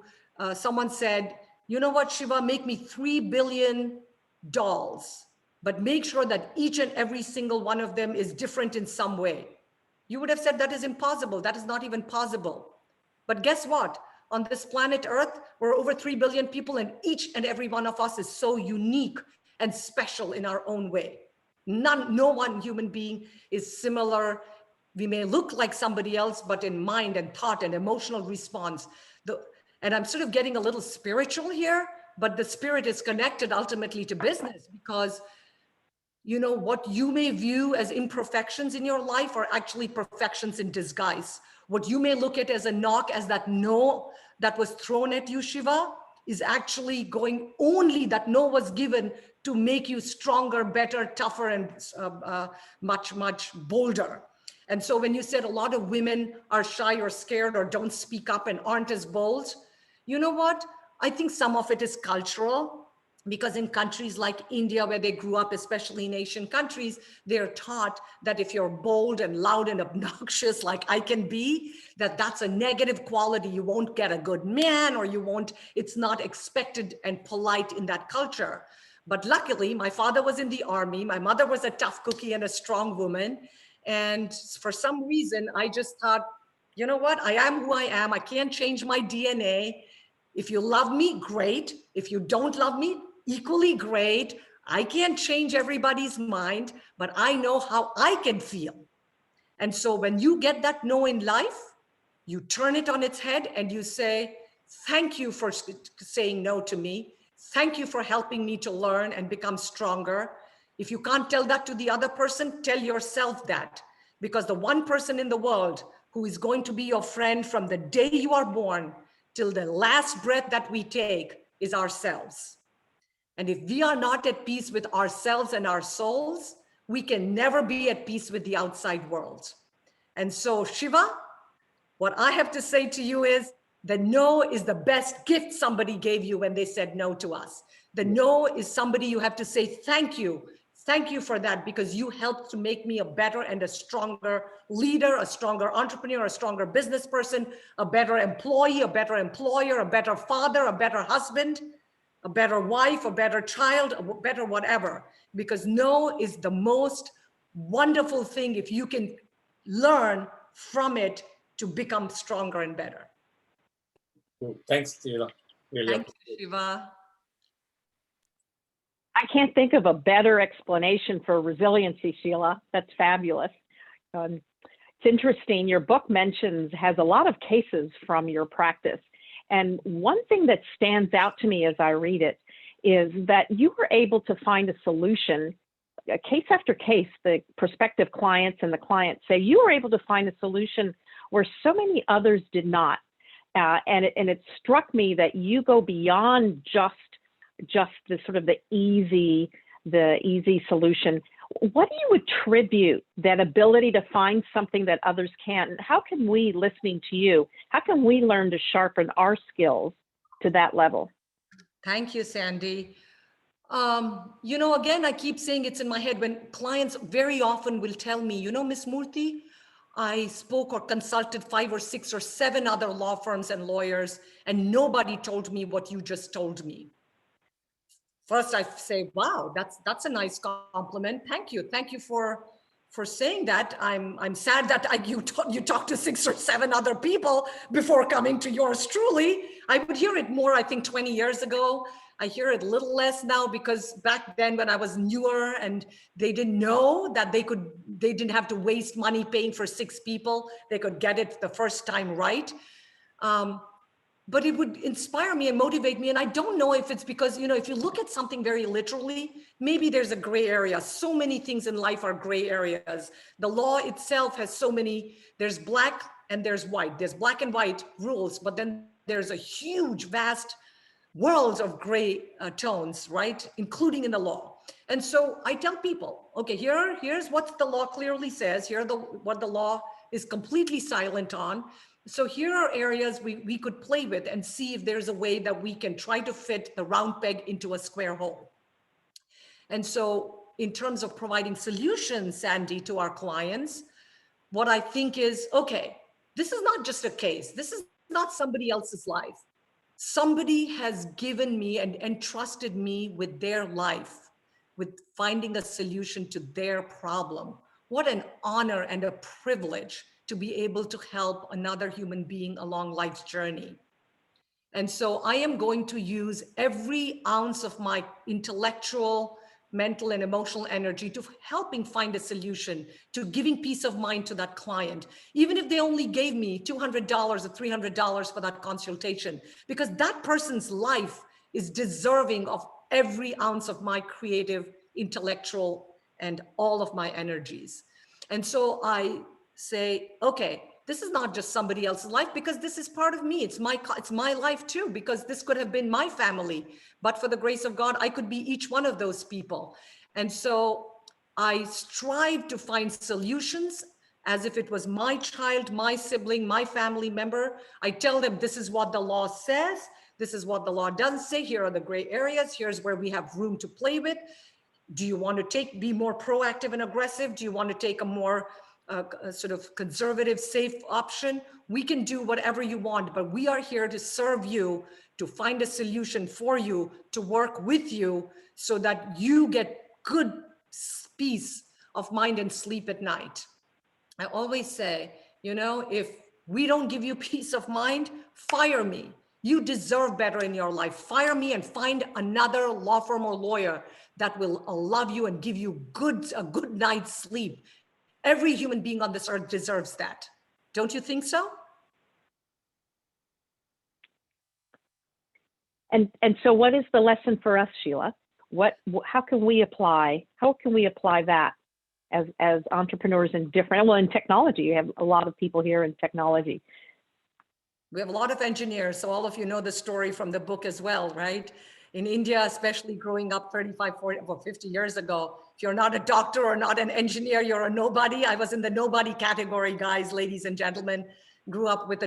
someone said, you know what, Shiva, make me 3 billion dolls, but make sure that each and every single one of them is different in some way. You would have said that is impossible. That is not even possible. But guess what? On this planet Earth, we're over 3 billion people and each and every one of us is so unique and special in our own way. No one human being is similar. We may look like somebody else, but in mind and thought and emotional response. And I'm sort of getting a little spiritual here, but the spirit is connected ultimately to business because, you know, what you may view as imperfections in your life are actually perfections in disguise. What you may look at as a knock, as that no that was thrown at you, Shiva, is actually going only, that no was given to make you stronger, better, tougher, and much, much bolder. And so when you said a lot of women are shy or scared or don't speak up and aren't as bold, you know what? I think some of it is cultural, because in countries like India, where they grew up, especially in Asian countries, they're taught that if you're bold and loud and obnoxious like I can be, that's a negative quality. You won't get a good man, or you won't, it's not expected and polite in that culture. But luckily, my father was in the army. My mother was a tough cookie and a strong woman. And for some reason, I just thought, you know what? I am who I am. I can't change my DNA. If you love me, great. If you don't love me, equally great. I can't change everybody's mind, but I know how I can feel. And so when you get that no in life, you turn it on its head and you say, thank you for saying no to me. Thank you for helping me to learn and become stronger. If you can't tell that to the other person, tell yourself that. Because the one person in the world who is going to be your friend from the day you are born till the last breath that we take is ourselves. And if we are not at peace with ourselves and our souls, we can never be at peace with the outside world. And so, Shiva, what I have to say to you is the no is the best gift somebody gave you when they said no to us. The no is somebody you have to say thank you. Thank you for that, because you helped to make me a better and a stronger leader, a stronger entrepreneur, a stronger business person, a better employee, a better employer, a better father, a better husband, a better wife, a better child, a better whatever. Because no is the most wonderful thing if you can learn from it to become stronger and better. Thanks, Sheela. Really Thank you, Shiva. I can't think of a better explanation for resiliency, Sheela. That's fabulous. It's interesting. Your book has a lot of cases from your practice. And one thing that stands out to me as I read it is that you were able to find a solution, case after case. The prospective clients and the clients say you were able to find a solution where so many others did not. And it struck me that you go beyond just the sort of the easy solution. What do you attribute that ability to find something that others can't? And how can we, listening to you, how can we learn to sharpen our skills to that level? Thank you, Sandy. Again, I keep saying it's in my head when clients very often will tell me, Miss Murthy, I spoke or consulted 5 or 6 or 7 other law firms and lawyers, and nobody told me what you just told me. First, I say, wow, that's a nice compliment. Thank you for saying that. I'm sad that you talked to 6 or 7 other people before coming to yours truly. I would hear it more, I think 20 years ago. I hear it a little less now because back then when I was newer and they didn't know that they didn't have to waste money paying for 6 people. They could get it the first time right. But it would inspire me and motivate me. And I don't know if it's because, if you look at something very literally, maybe there's a gray area. So many things in life are gray areas. The law itself has so many, there's black and there's white. There's black and white rules, but then there's a huge, vast world of gray tones, right? Including in the law. And so I tell people, okay, here's what the law clearly says. What the law is completely silent on. So here are areas we could play with and see if there's a way that we can try to fit the round peg into a square hole. And so in terms of providing solutions, Sandy, to our clients, what I think is, okay, this is not just a case. This is not somebody else's life. Somebody has given me and entrusted me with their life, with finding a solution to their problem. What an honor and a privilege to be able to help another human being along life's journey. And so I am going to use every ounce of my intellectual, mental, and emotional energy to helping find a solution, to giving peace of mind to that client, even if they only gave me $200 or $300 for that consultation, because that person's life is deserving of every ounce of my creative, intellectual, and all of my energies. And so I say, okay, this is not just somebody else's life because this is part of me. It's my life too, because this could have been my family, but for the grace of God, I could be each one of those people. And so I strive to find solutions as if it was my child, my sibling, my family member. I tell them, this is what the law says. This is what the law doesn't say. Here are the gray areas. Here's where we have room to play with. Do you want to be more proactive and aggressive? Do you want to take a more sort of conservative, safe option? We can do whatever you want, but we are here to serve you, to find a solution for you, to work with you so that you get good peace of mind and sleep at night. I always say, if we don't give you peace of mind, fire me. You deserve better in your life. Fire me and find another law firm or lawyer that will love you and give you a good night's sleep. Every human being on this earth deserves that. Don't you think so? And so what is the lesson for us, Sheela? How can we apply that as entrepreneurs in in technology? You have a lot of people here in technology. We have a lot of engineers, so all of you know the story from the book as well, right? In India, especially growing up 35, 40, or 50 years ago, if you're not a doctor or not an engineer, you're a nobody. I was in the nobody category, guys, ladies and gentlemen. Grew up with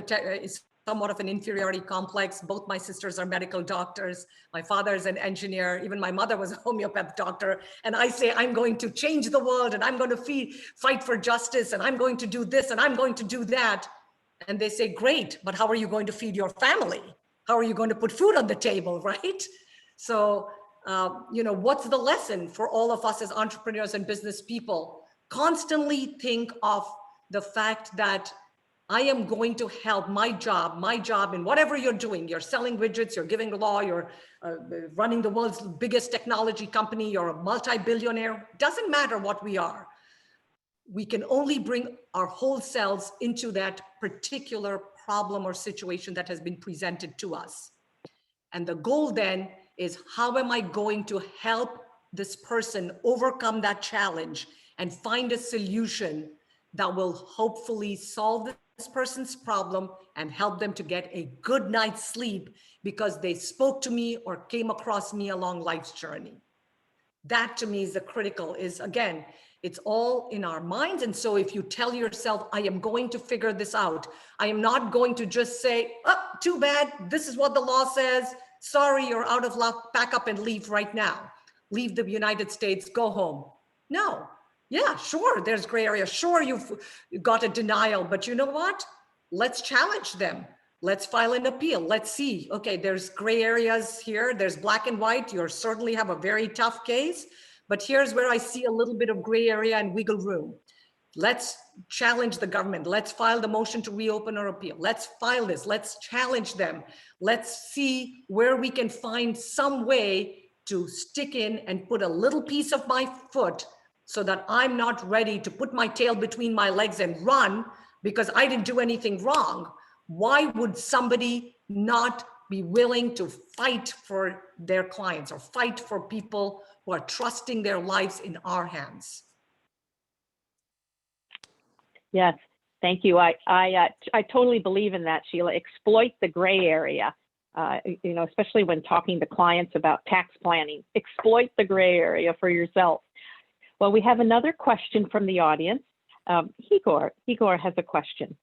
somewhat of an inferiority complex. Both my sisters are medical doctors. My father is an engineer. Even my mother was a homeopath doctor. And I say, I'm going to change the world and I'm going to fight for justice and I'm going to do this and I'm going to do that. And they say, great, but how are you going to feed your family? How are you going to put food on the table, right? So, what's the lesson for all of us as entrepreneurs and business people? Constantly think of the fact that I am going to help my job in whatever you're doing. You're selling widgets, you're giving law, you're running the world's biggest technology company, you're a multi-billionaire. Doesn't matter what we are. We can only bring our whole selves into that particular problem or situation that has been presented to us. And the goal then is, how am I going to help this person overcome that challenge and find a solution that will hopefully solve this person's problem and help them to get a good night's sleep because they spoke to me or came across me along life's journey. That to me is the critical, is again, it's all in our minds. And so if you tell yourself, I am going to figure this out, I am not going to just say, oh, too bad, this is what the law says, sorry, you're out of luck, pack up and leave right now. Leave the United States, go home. No, yeah, sure, there's gray area. Sure, you've got a denial, but you know what? Let's challenge them. Let's file an appeal. Let's see, okay, there's gray areas here. There's black and white. You certainly have a very tough case, but here's where I see a little bit of gray area and wiggle room. Let's challenge the government. Let's file the motion to reopen or appeal. Let's file this. Let's challenge them. Let's see where we can find some way to stick in and put a little piece of my foot so that I'm not ready to put my tail between my legs and run because I didn't do anything wrong. Why would somebody not be willing to fight for their clients or fight for people who are trusting their lives in our hands? Yes, thank you. I totally believe in that, Sheela. Exploit the gray area. You know, especially when talking to clients about tax planning, exploit the gray area for yourself. Well, we have another question from the audience. Igor has a question.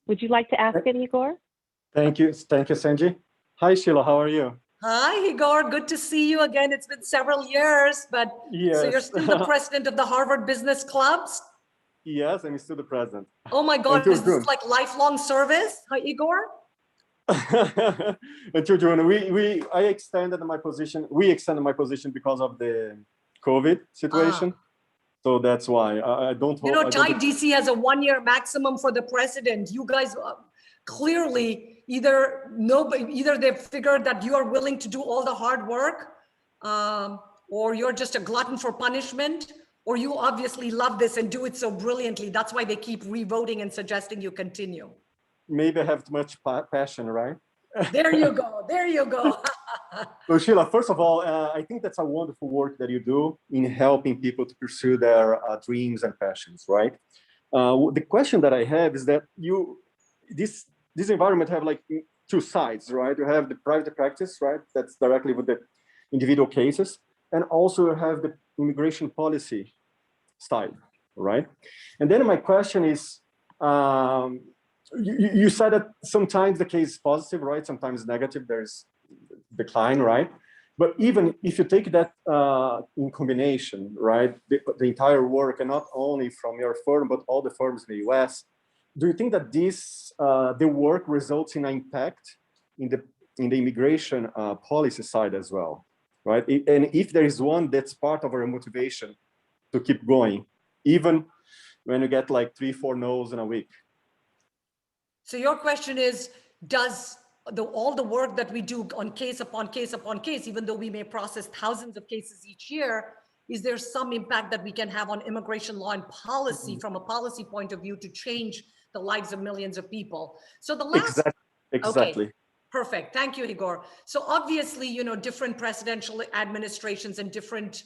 Would you like to ask it, Igor? Thank you, Sanji. Hi, Sheela, how are you? Hi, Igor, good to see you again. It's been several years, but Yes. So you're still the president of the Harvard Business Clubs? Yes, I'm still the president. Oh my God, Until is this June. like lifelong service? Hi, Igor? Until June, I extended my position. We extended my position because of the COVID situation. So that's why I don't. You know, Thai DC has a 1-year maximum for the president. You guys clearly either they've figured that you are willing to do all the hard work, or you're just a glutton for punishment, or you obviously love this and do it so brilliantly. That's why they keep revoting and suggesting you continue. Maybe I have too much passion, right? There you go. There you go. So Sheela, first of all, I think that's a wonderful work that you do in helping people to pursue their dreams and passions, right? The question that I have is that this environment have like two sides, right? You have the private practice, right? That's directly with the individual cases, and also you have the immigration policy side, right? And then my question is, you said that sometimes the case is positive, right? Sometimes negative, there's decline, right? But even if you take that in combination, right, the entire work, and not only from your firm, but all the firms in the US, do you think that the work results in an impact in the immigration policy side as well, right? And if there is one that's part of our motivation to keep going, even when you get like 3-4 no's in a week? So your question is, does all the work that we do on case upon case upon case, even though we may process thousands of cases each year, is there some impact that we can have on immigration law and policy from a policy point of view to change the lives of millions of people? So the last, exactly. Okay, perfect. Thank you, Igor. So obviously, you know, different presidential administrations and different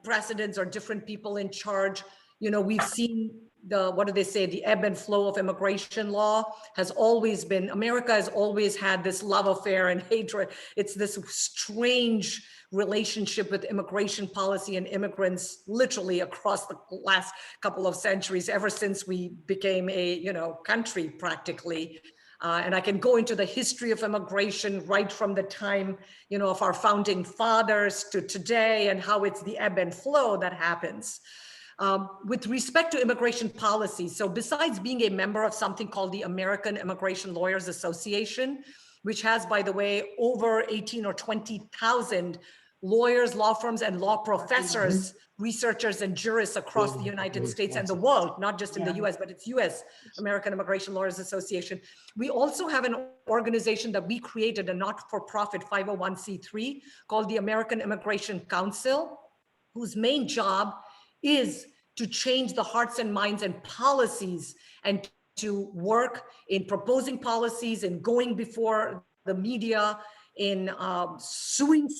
precedents or different people in charge, you know, we've seen what do they say? The ebb and flow of immigration law has always been, America has always had this love affair and hatred. It's this strange relationship with immigration policy and immigrants literally across the last couple of centuries, ever since we became a, you know, country practically. And I can go into the history of immigration right from the time, you know, of our founding fathers to today, and how it's the ebb and flow that happens. With respect to immigration policy, so besides being a member of something called the American Immigration Lawyers Association, which has, by the way, over 18 or 20,000 lawyers, law firms, and law professors, researchers, and jurists across the United States and the world, not just in the US, but it's US American Immigration Lawyers Association. We also have an organization that we created, a not-for-profit 501c3 called the American Immigration Council, whose main job is to change the hearts and minds and policies, and to work in proposing policies and going before the media, in suing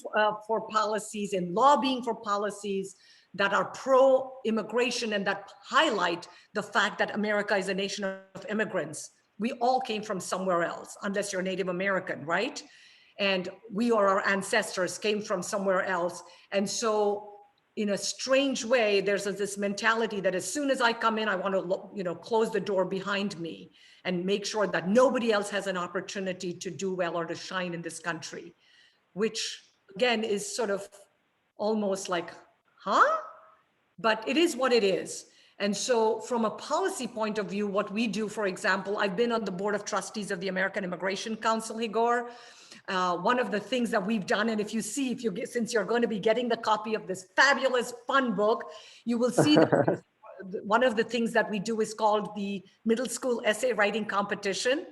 for policies, in lobbying for policies that are pro-immigration and that highlight the fact that America is a nation of immigrants. We all came from somewhere else, unless you're Native American, right? and we or our ancestors came from somewhere else. And so in a strange way, there's this mentality that as soon as I come in, I want to, close the door behind me and make sure that nobody else has an opportunity to do well or to shine in this country, which again is sort of almost like, huh? But it is what it is. And so from a policy point of view, what we do, for example, I've been on the board of trustees of the American Immigration Council, Igor. One of the things that we've done, and if you see, since you're going to be getting the copy of this fabulous fun book, you will see that one of the things that we do is called the middle school essay writing competition,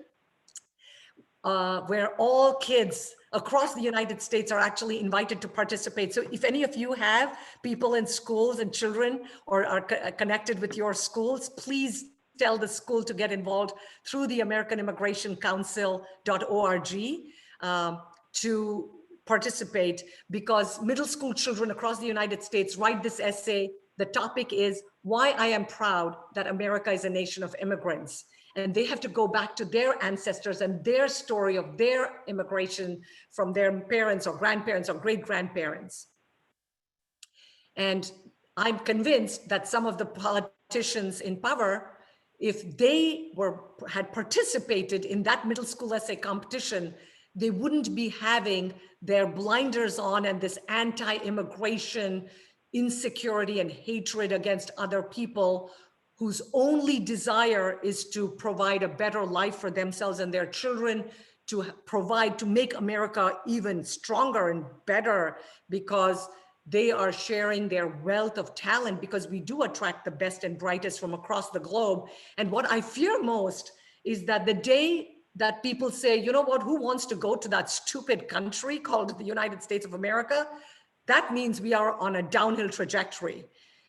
where all kids across the United States are actually invited to participate. So if any of you have people in schools and children or are connected with your schools, please tell the school to get involved through the American Immigration Council.org to participate, because middle school children across the United States write this essay. The topic is why I am proud that America is a nation of immigrants. And they have to go back to their ancestors and their story of their immigration from their parents or grandparents or great-grandparents. And I'm convinced that some of the politicians in power, if they had participated in that middle school essay competition, they wouldn't be having their blinders on and this anti-immigration insecurity and hatred against other people whose only desire is to provide a better life for themselves and their children, to make America even stronger and better, because they are sharing their wealth of talent, because we do attract the best and brightest from across the globe. And what I fear most is that the day that people say, you know what, who wants to go to that stupid country called the United States of America? That means we are on a downhill trajectory.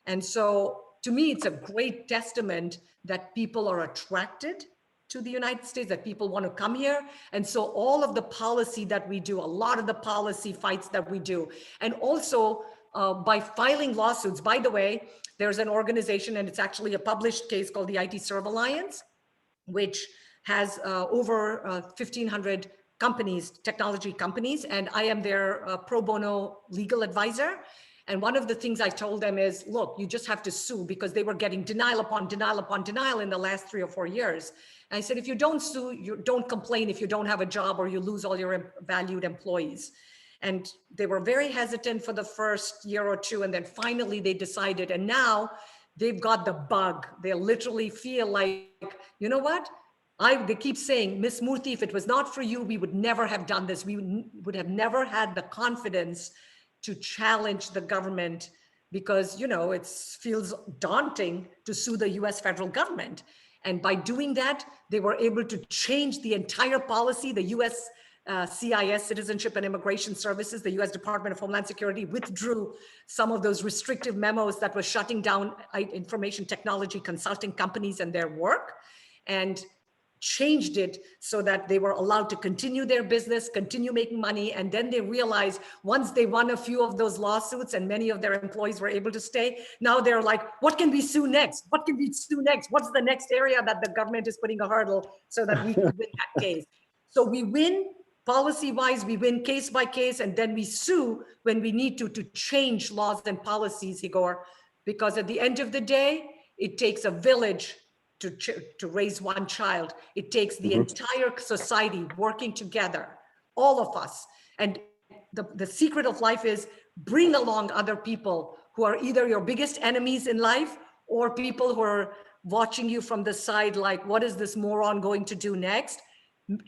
And so to me, it's a great testament that people are attracted to the United States, that people want to come here. And so all of the policy that we do, a lot of the policy fights that we do, and also by filing lawsuits. By the way, there's an organization, and it's actually a published case called the IT Serve Alliance, which has over 1,500 companies, technology companies, and I am their pro bono legal advisor. And one of the things I told them is, look, you just have to sue, because they were getting denial upon denial upon denial in the last 3 or 4 years. And I said, if you don't sue, you don't complain if you don't have a job or you lose all your valued employees. And they were very hesitant for the first year or two. And then finally they decided, and now they've got the bug. They literally feel like, you know what? They keep saying, Miss Murthy, if it was not for you, we would never have done this. We would have never had the confidence to challenge the government, because, it feels daunting to sue the US federal government. And by doing that, they were able to change the entire policy. The US CIS, Citizenship and Immigration Services, the US Department of Homeland Security, withdrew some of those restrictive memos that were shutting down information technology consulting companies and their work, and changed it so that they were allowed to continue their business, continue making money. And then they realized, once they won a few of those lawsuits and many of their employees were able to stay, now they're like, what can we sue next? What can we sue next? What's the next area that the government is putting a hurdle so that we can win that case? So we win policy-wise, we win case by case, and then we sue when we need to change laws and policies, Igor, because at the end of the day, it takes a village to raise one child. It takes the entire society working together, all of us. And the secret of life is bring along other people who are either your biggest enemies in life or people who are watching you from the side like, what is this moron going to do next?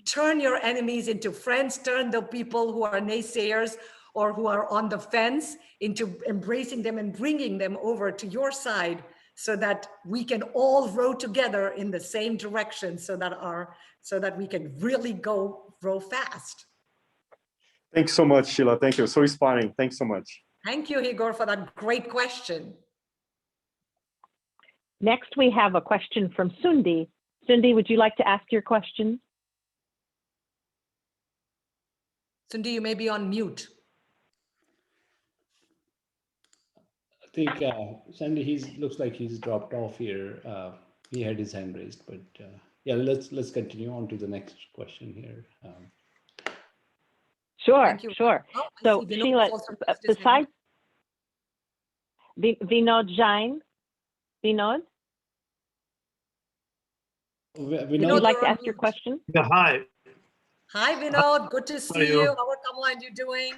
Turn your enemies into friends, turn the people who are naysayers or who are on the fence into embracing them and bringing them over to your side, so that we can all row together in the same direction, so that we can really row fast. Thanks so much, Sheela. Thank you. So inspiring. Thanks so much. Thank you, Igor, for that great question. Next, we have a question from Sundi. Sundi, would you like to ask your question? Sundi, you may be on mute. I think Sandy, looks like he's dropped off here. He had his hand raised, but yeah, let's continue on to the next question here. Sure, Thank you. sure. Oh, I So see. Vinod Sheela, has also raised his hand. besides Vinod Jain, Vinod, We would know you like you're to on ask your mute. question? Yeah, hi. Hi, Vinod. Good to How are see you. you? How are Kamala and you doing?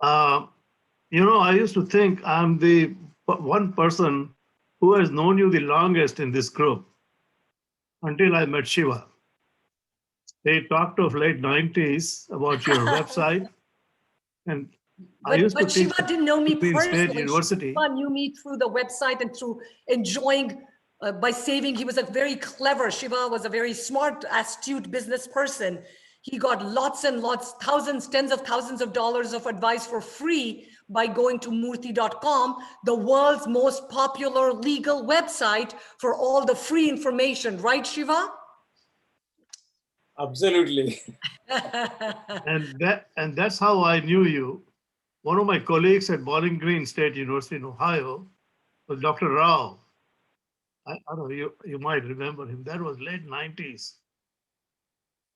I used to think I'm the one person who has known you the longest in this group until I met Shiva. They talked of late 90s about your website, and I used to But think Shiva didn't know me Queen State personally. University. Shiva knew me through the website and through enjoying by saving. He was a very clever, Shiva was a very smart, astute business person. He got lots and lots, thousands, tens of thousands of dollars of advice for free by going to murthy.com, the world's most popular legal website for all the free information. Right, Shiva? Absolutely. And that's how I knew you. One of my colleagues at Bowling Green State University in Ohio was Dr. Rao. I don't know, you might remember him. That was late 90s.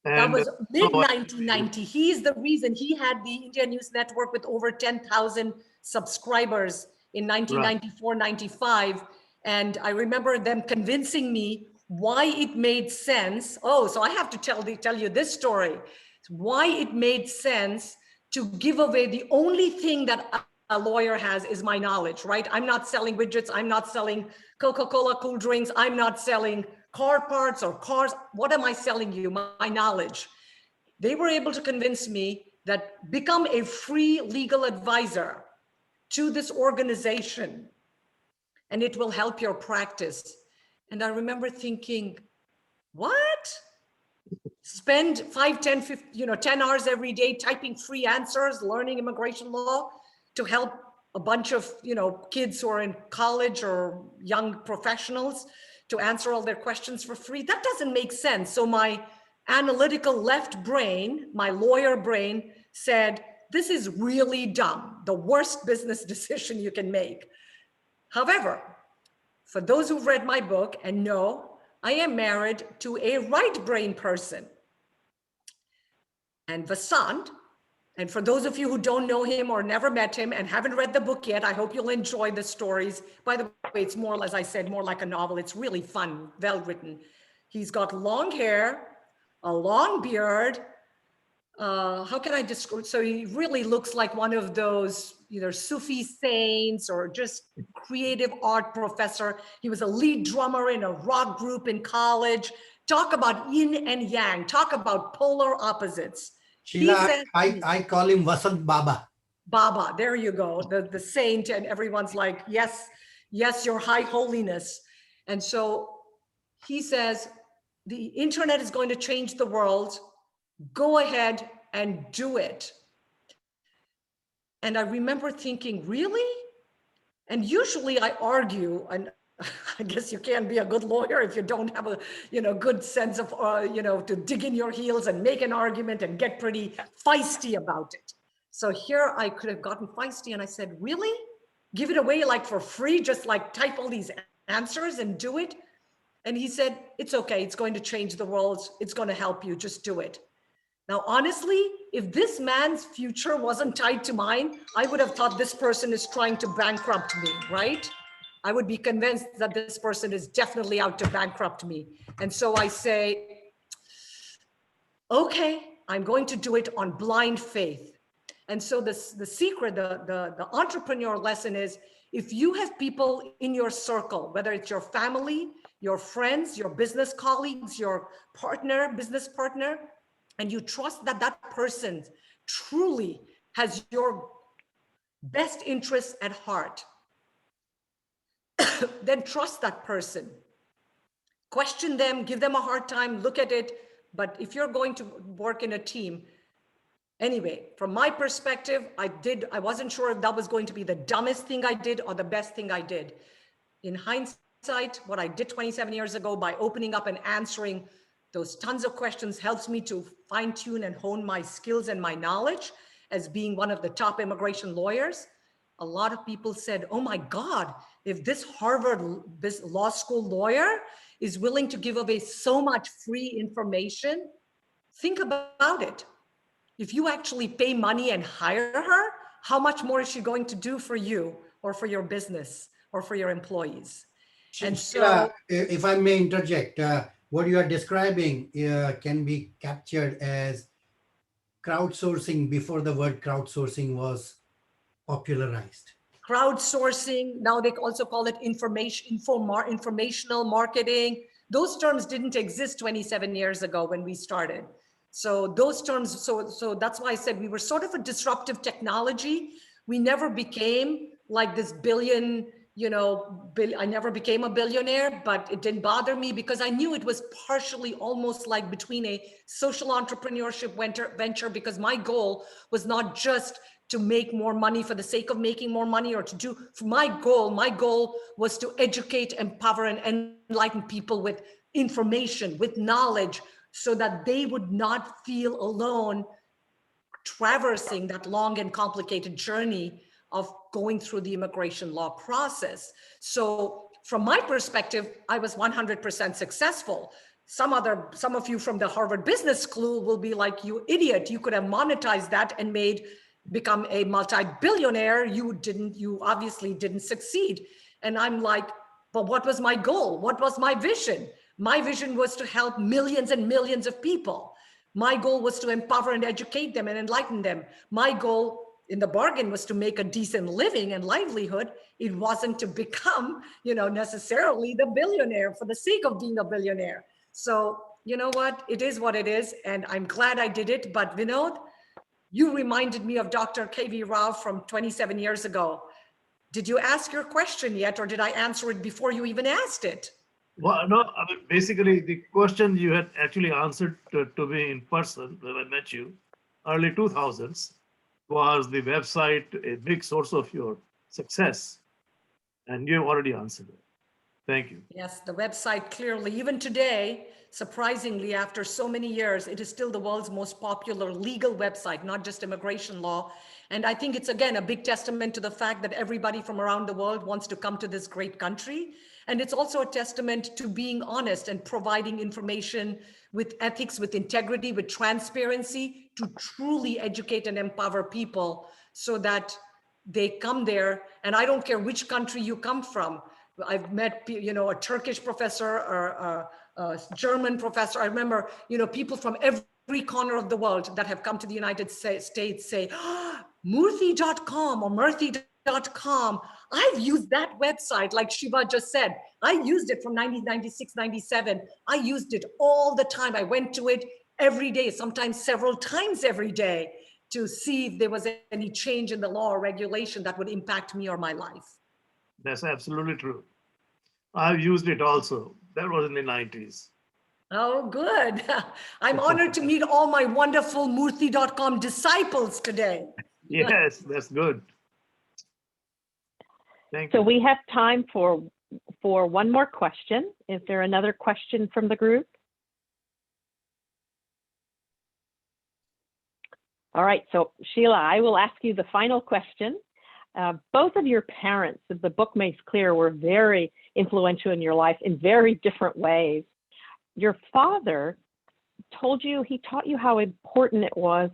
That And was mid how I- 1990. He's the reason he had the India News Network with over 10,000 subscribers in 1994, 95. And I remember them convincing me why it made sense. Oh, so I have to tell you this story. Why it made sense to give away the only thing that a lawyer has is my knowledge, right? I'm not selling widgets. I'm not selling Coca-Cola cool drinks. I'm not selling car parts or cars. What am I selling you? My knowledge. They were able to convince me that become a free legal advisor to this organization and it will help your practice. And I remember thinking, what? Spend 5, 10, 15, 10 hours every day typing free answers, learning immigration law to help a bunch of, kids who are in college or young professionals to answer all their questions for free. That doesn't make sense. So my analytical left brain, my lawyer brain said, this is really dumb, the worst business decision you can make. However, for those who've read my book and know, I am married to a right brain person. And Vasant, and for those of you who don't know him or never met him and haven't read the book yet, I hope you'll enjoy the stories. By the way, it's more, as I said, more like a novel. It's really fun, well written. He's got long hair, a long beard. How can I describe? So he really looks like one of those either Sufi saints or just creative art professor. He was a lead drummer in a rock group in college. Talk about yin and yang. Talk about polar opposites. Sheela, I call him Vasant Baba. Baba, there you go, the saint, and everyone's like, yes, your high holiness. And so he says, the internet is going to change the world. Go ahead and do it. And I remember thinking, really? And usually I argue, and I guess you can't be a good lawyer if you don't have a good sense of to dig in your heels and make an argument and get pretty feisty about it. So here I could have gotten feisty and I said, really? Give it away like for free, just like type all these answers and do it? And he said, it's okay, it's going to change the world, it's going to help you, just do it. Now, honestly, if this man's future wasn't tied to mine, I would have thought this person is trying to bankrupt me, right? I would be convinced that this person is definitely out to bankrupt me. And so I say, okay, I'm going to do it on blind faith. And so the secret, the entrepreneur lesson is, if you have people in your circle, whether it's your family, your friends, your business colleagues, your partner, business partner, and you trust that that person truly has your best interests at heart, then trust that person. Question them, give them a hard time, look at it. But if you're going to work in a team, anyway, from my perspective, I wasn't sure if that was going to be the dumbest thing I did or the best thing I did. In hindsight, what I did 27 years ago by opening up and answering those tons of questions helps me to fine tune and hone my skills and my knowledge as being one of the top immigration lawyers. A lot of people said, oh my God, if this Harvard law school lawyer is willing to give away so much free information, think about it. if you actually pay money and hire her, how much more is she going to do for you or for your business or for your employees? And Sheila, so, if I may interject, what you are describing can be captured as crowdsourcing before the word crowdsourcing was popularized. crowdsourcing, now they also call it informational marketing. Those terms didn't exist 27 years ago when we started. So those terms, so that's why I said we were sort of a disruptive technology. We never became like this billion, I never became a billionaire, but it didn't bother me because I knew it was partially almost like between a social entrepreneurship venture, because my goal was not just to make more money for the sake of making more money or to do for my goal was to educate, empower, and enlighten people with information, with knowledge, so that they would not feel alone traversing that long and complicated journey of going through the immigration law process. So from my perspective, I was 100% successful. Some of you from the Harvard Business School will be like, you idiot, you could have monetized that and become a multi-billionaire. You obviously didn't succeed. And I'm like, but what was my goal? What was my vision? My vision was to help millions and millions of people. My goal was to empower and educate them and enlighten them. My goal in the bargain was to make a decent living and livelihood. It wasn't to become, necessarily the billionaire for the sake of being a billionaire. So you know what? It is what it is. And I'm glad I did it. But Vinod, you reminded me of Dr. K.V. Rao from 27 years ago. Did you ask your question yet, or did I answer it before you even asked it? Well, no, I mean, basically the question you had actually answered to me in person when I met you, early 2000s, was the website a big source of your success? And you have already answered it. Thank you. Yes, the website clearly, even today, surprisingly, after so many years, it is still the world's most popular legal website, not just immigration law. And I think it's, again, a big testament to the fact that everybody from around the world wants to come to this great country. And it's also a testament to being honest and providing information with ethics, with integrity, with transparency, to truly educate and empower people so that they come there. And I don't care which country you come from. I've met, a Turkish professor or a German professor. I remember, people from every corner of the world that have come to the United States say, oh, Murthy.com or Murthy.com. I've used that website, like Shiva just said. I used it from 1996, 97. I used it all the time. I went to it every day, sometimes several times every day, to see if there was any change in the law or regulation that would impact me or my life. That's absolutely true. I've used it also. That was in the 90s. Oh, good. I'm honored to meet all my wonderful Murthy.com disciples today. Yes, that's good. Thank you. So we have time for one more question. Is there another question from the group? All right, so Sheela, I will ask you the final question. Both of your parents, as the book makes clear, were very influential in your life in very different ways. Your father taught you how important it was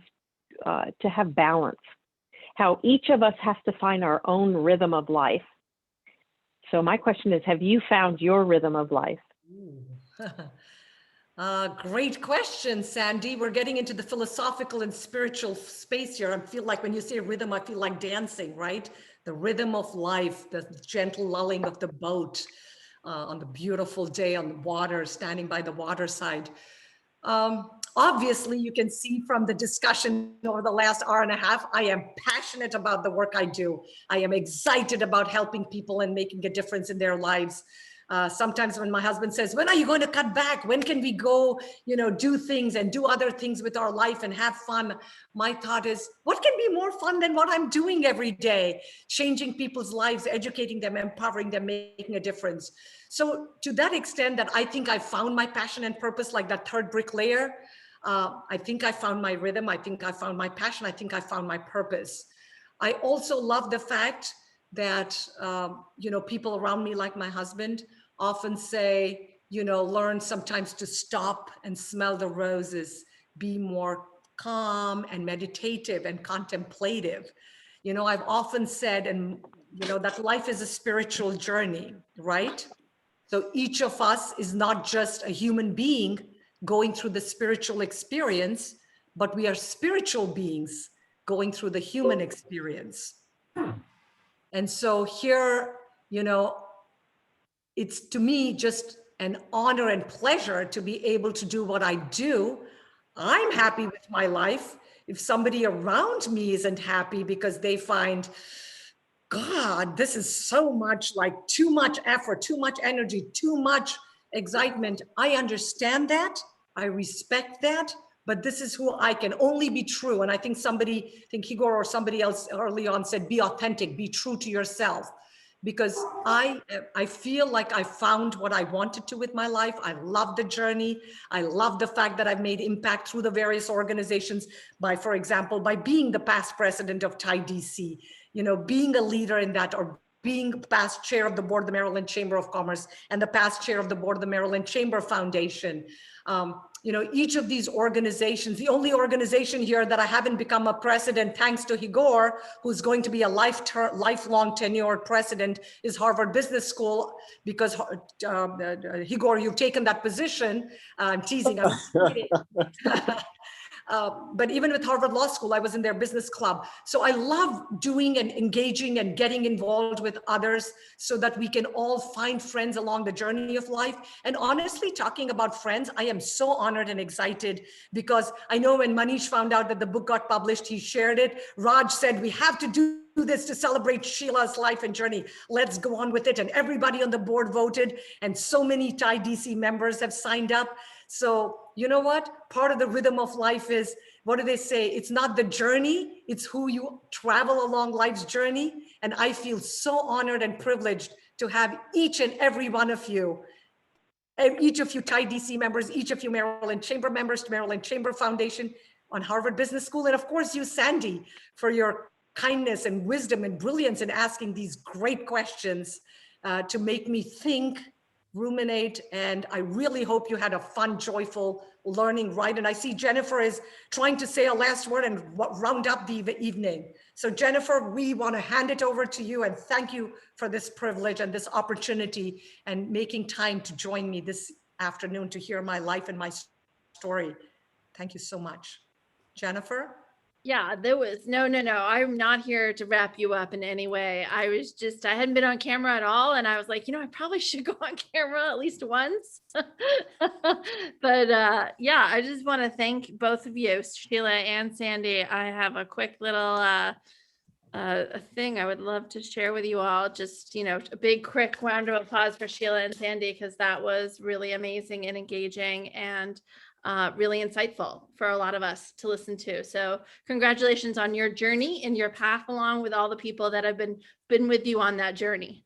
to have balance, how each of us has to find our own rhythm of life. So my question is, have you found your rhythm of life? Great question, Sandy. We're getting into the philosophical and spiritual space here. I feel like when you say rhythm, I feel like dancing, right? The rhythm of life, the gentle lulling of the boat on the beautiful day on the water, standing by the waterside. Obviously, you can see from the discussion over the last hour and a half, I am passionate about the work I do. I am excited about helping people and making a difference in their lives. Sometimes when my husband says, when are you going to cut back? When can we go, do things and do other things with our life and have fun? My thought is, what can be more fun than what I'm doing every day? Changing people's lives, educating them, empowering them, making a difference. So to that extent that I think I found my passion and purpose, like that third bricklayer, I think I found my rhythm. I think I found my passion. I think I found my purpose. I also love the fact that, people around me, like my husband, often say, learn sometimes to stop and smell the roses, be more calm and meditative and contemplative. You know, I've often said, and you know, that life is a spiritual journey, right? So each of us is not just a human being going through the spiritual experience, but we are spiritual beings going through the human experience. And so here, you know, it's to me just an honor and pleasure to be able to do what I do. I'm happy with my life. If somebody around me isn't happy because they find, God, this is so much, like too much effort, too much energy, too much excitement, I understand that. I respect that. But this is who I can only be true. And I think Igor or somebody else early on said, be authentic, be true to yourself. Because I feel like I found what I wanted to with my life. I love the journey. I love the fact that I've made impact through the various organizations by, for example, by being the past president of TIE DC, you know, being a leader in that, or being past chair of the board of the Maryland Chamber of Commerce and the past chair of the board of the Maryland Chamber Foundation. You know, each of these organizations, the only organization here that I haven't become a president, thanks to Igor, who's going to be a lifelong tenured president, is Harvard Business School, because Igor, you've taken that position. I'm teasing, I'm kidding. But even with Harvard Law School, I was in their business club. So I love doing and engaging and getting involved with others so that we can all find friends along the journey of life. And honestly, talking about friends, I am so honored and excited, because I know when Manish found out that the book got published, he shared it. Raj said, we have to do this to celebrate Sheela's life and journey. Let's go on with it. And everybody on the board voted, and so many TIE DC members have signed up. So you know what? Part of the rhythm of life is, what do they say? It's not the journey, it's who you travel along life's journey. And I feel so honored and privileged to have each and every one of you, each of you TIE DC members, each of you Maryland Chamber members, to Maryland Chamber Foundation, on Harvard Business School. And of course you, Sandy, for your kindness and wisdom and brilliance in asking these great questions to make me think, ruminate, and I really hope you had a fun, joyful learning ride. And I see Jennifer is trying to say a last word and round up the evening. So Jennifer, we want to hand it over to you, and thank you for this privilege and this opportunity and making time to join me this afternoon to hear my life and my story. Thank you so much. Jennifer? Yeah, there was no. I'm not here to wrap you up in any way. I hadn't been on camera at all. And I was like, I probably should go on camera at least once. But yeah, I just want to thank both of you, Sheela and Sandy. I have a quick little a thing I would love to share with you all. Just, a big, quick round of applause for Sheela and Sandy, because that was really amazing and engaging and really insightful for a lot of us to listen to. So congratulations on your journey and your path, along with all the people that have been with you on that journey.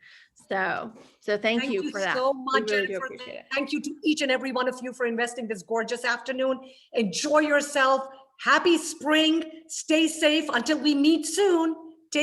So thank you for that. So much, really Jennifer. Thank you to each and every one of you for investing this gorgeous afternoon. Enjoy yourself. Happy spring. Stay safe until we meet soon.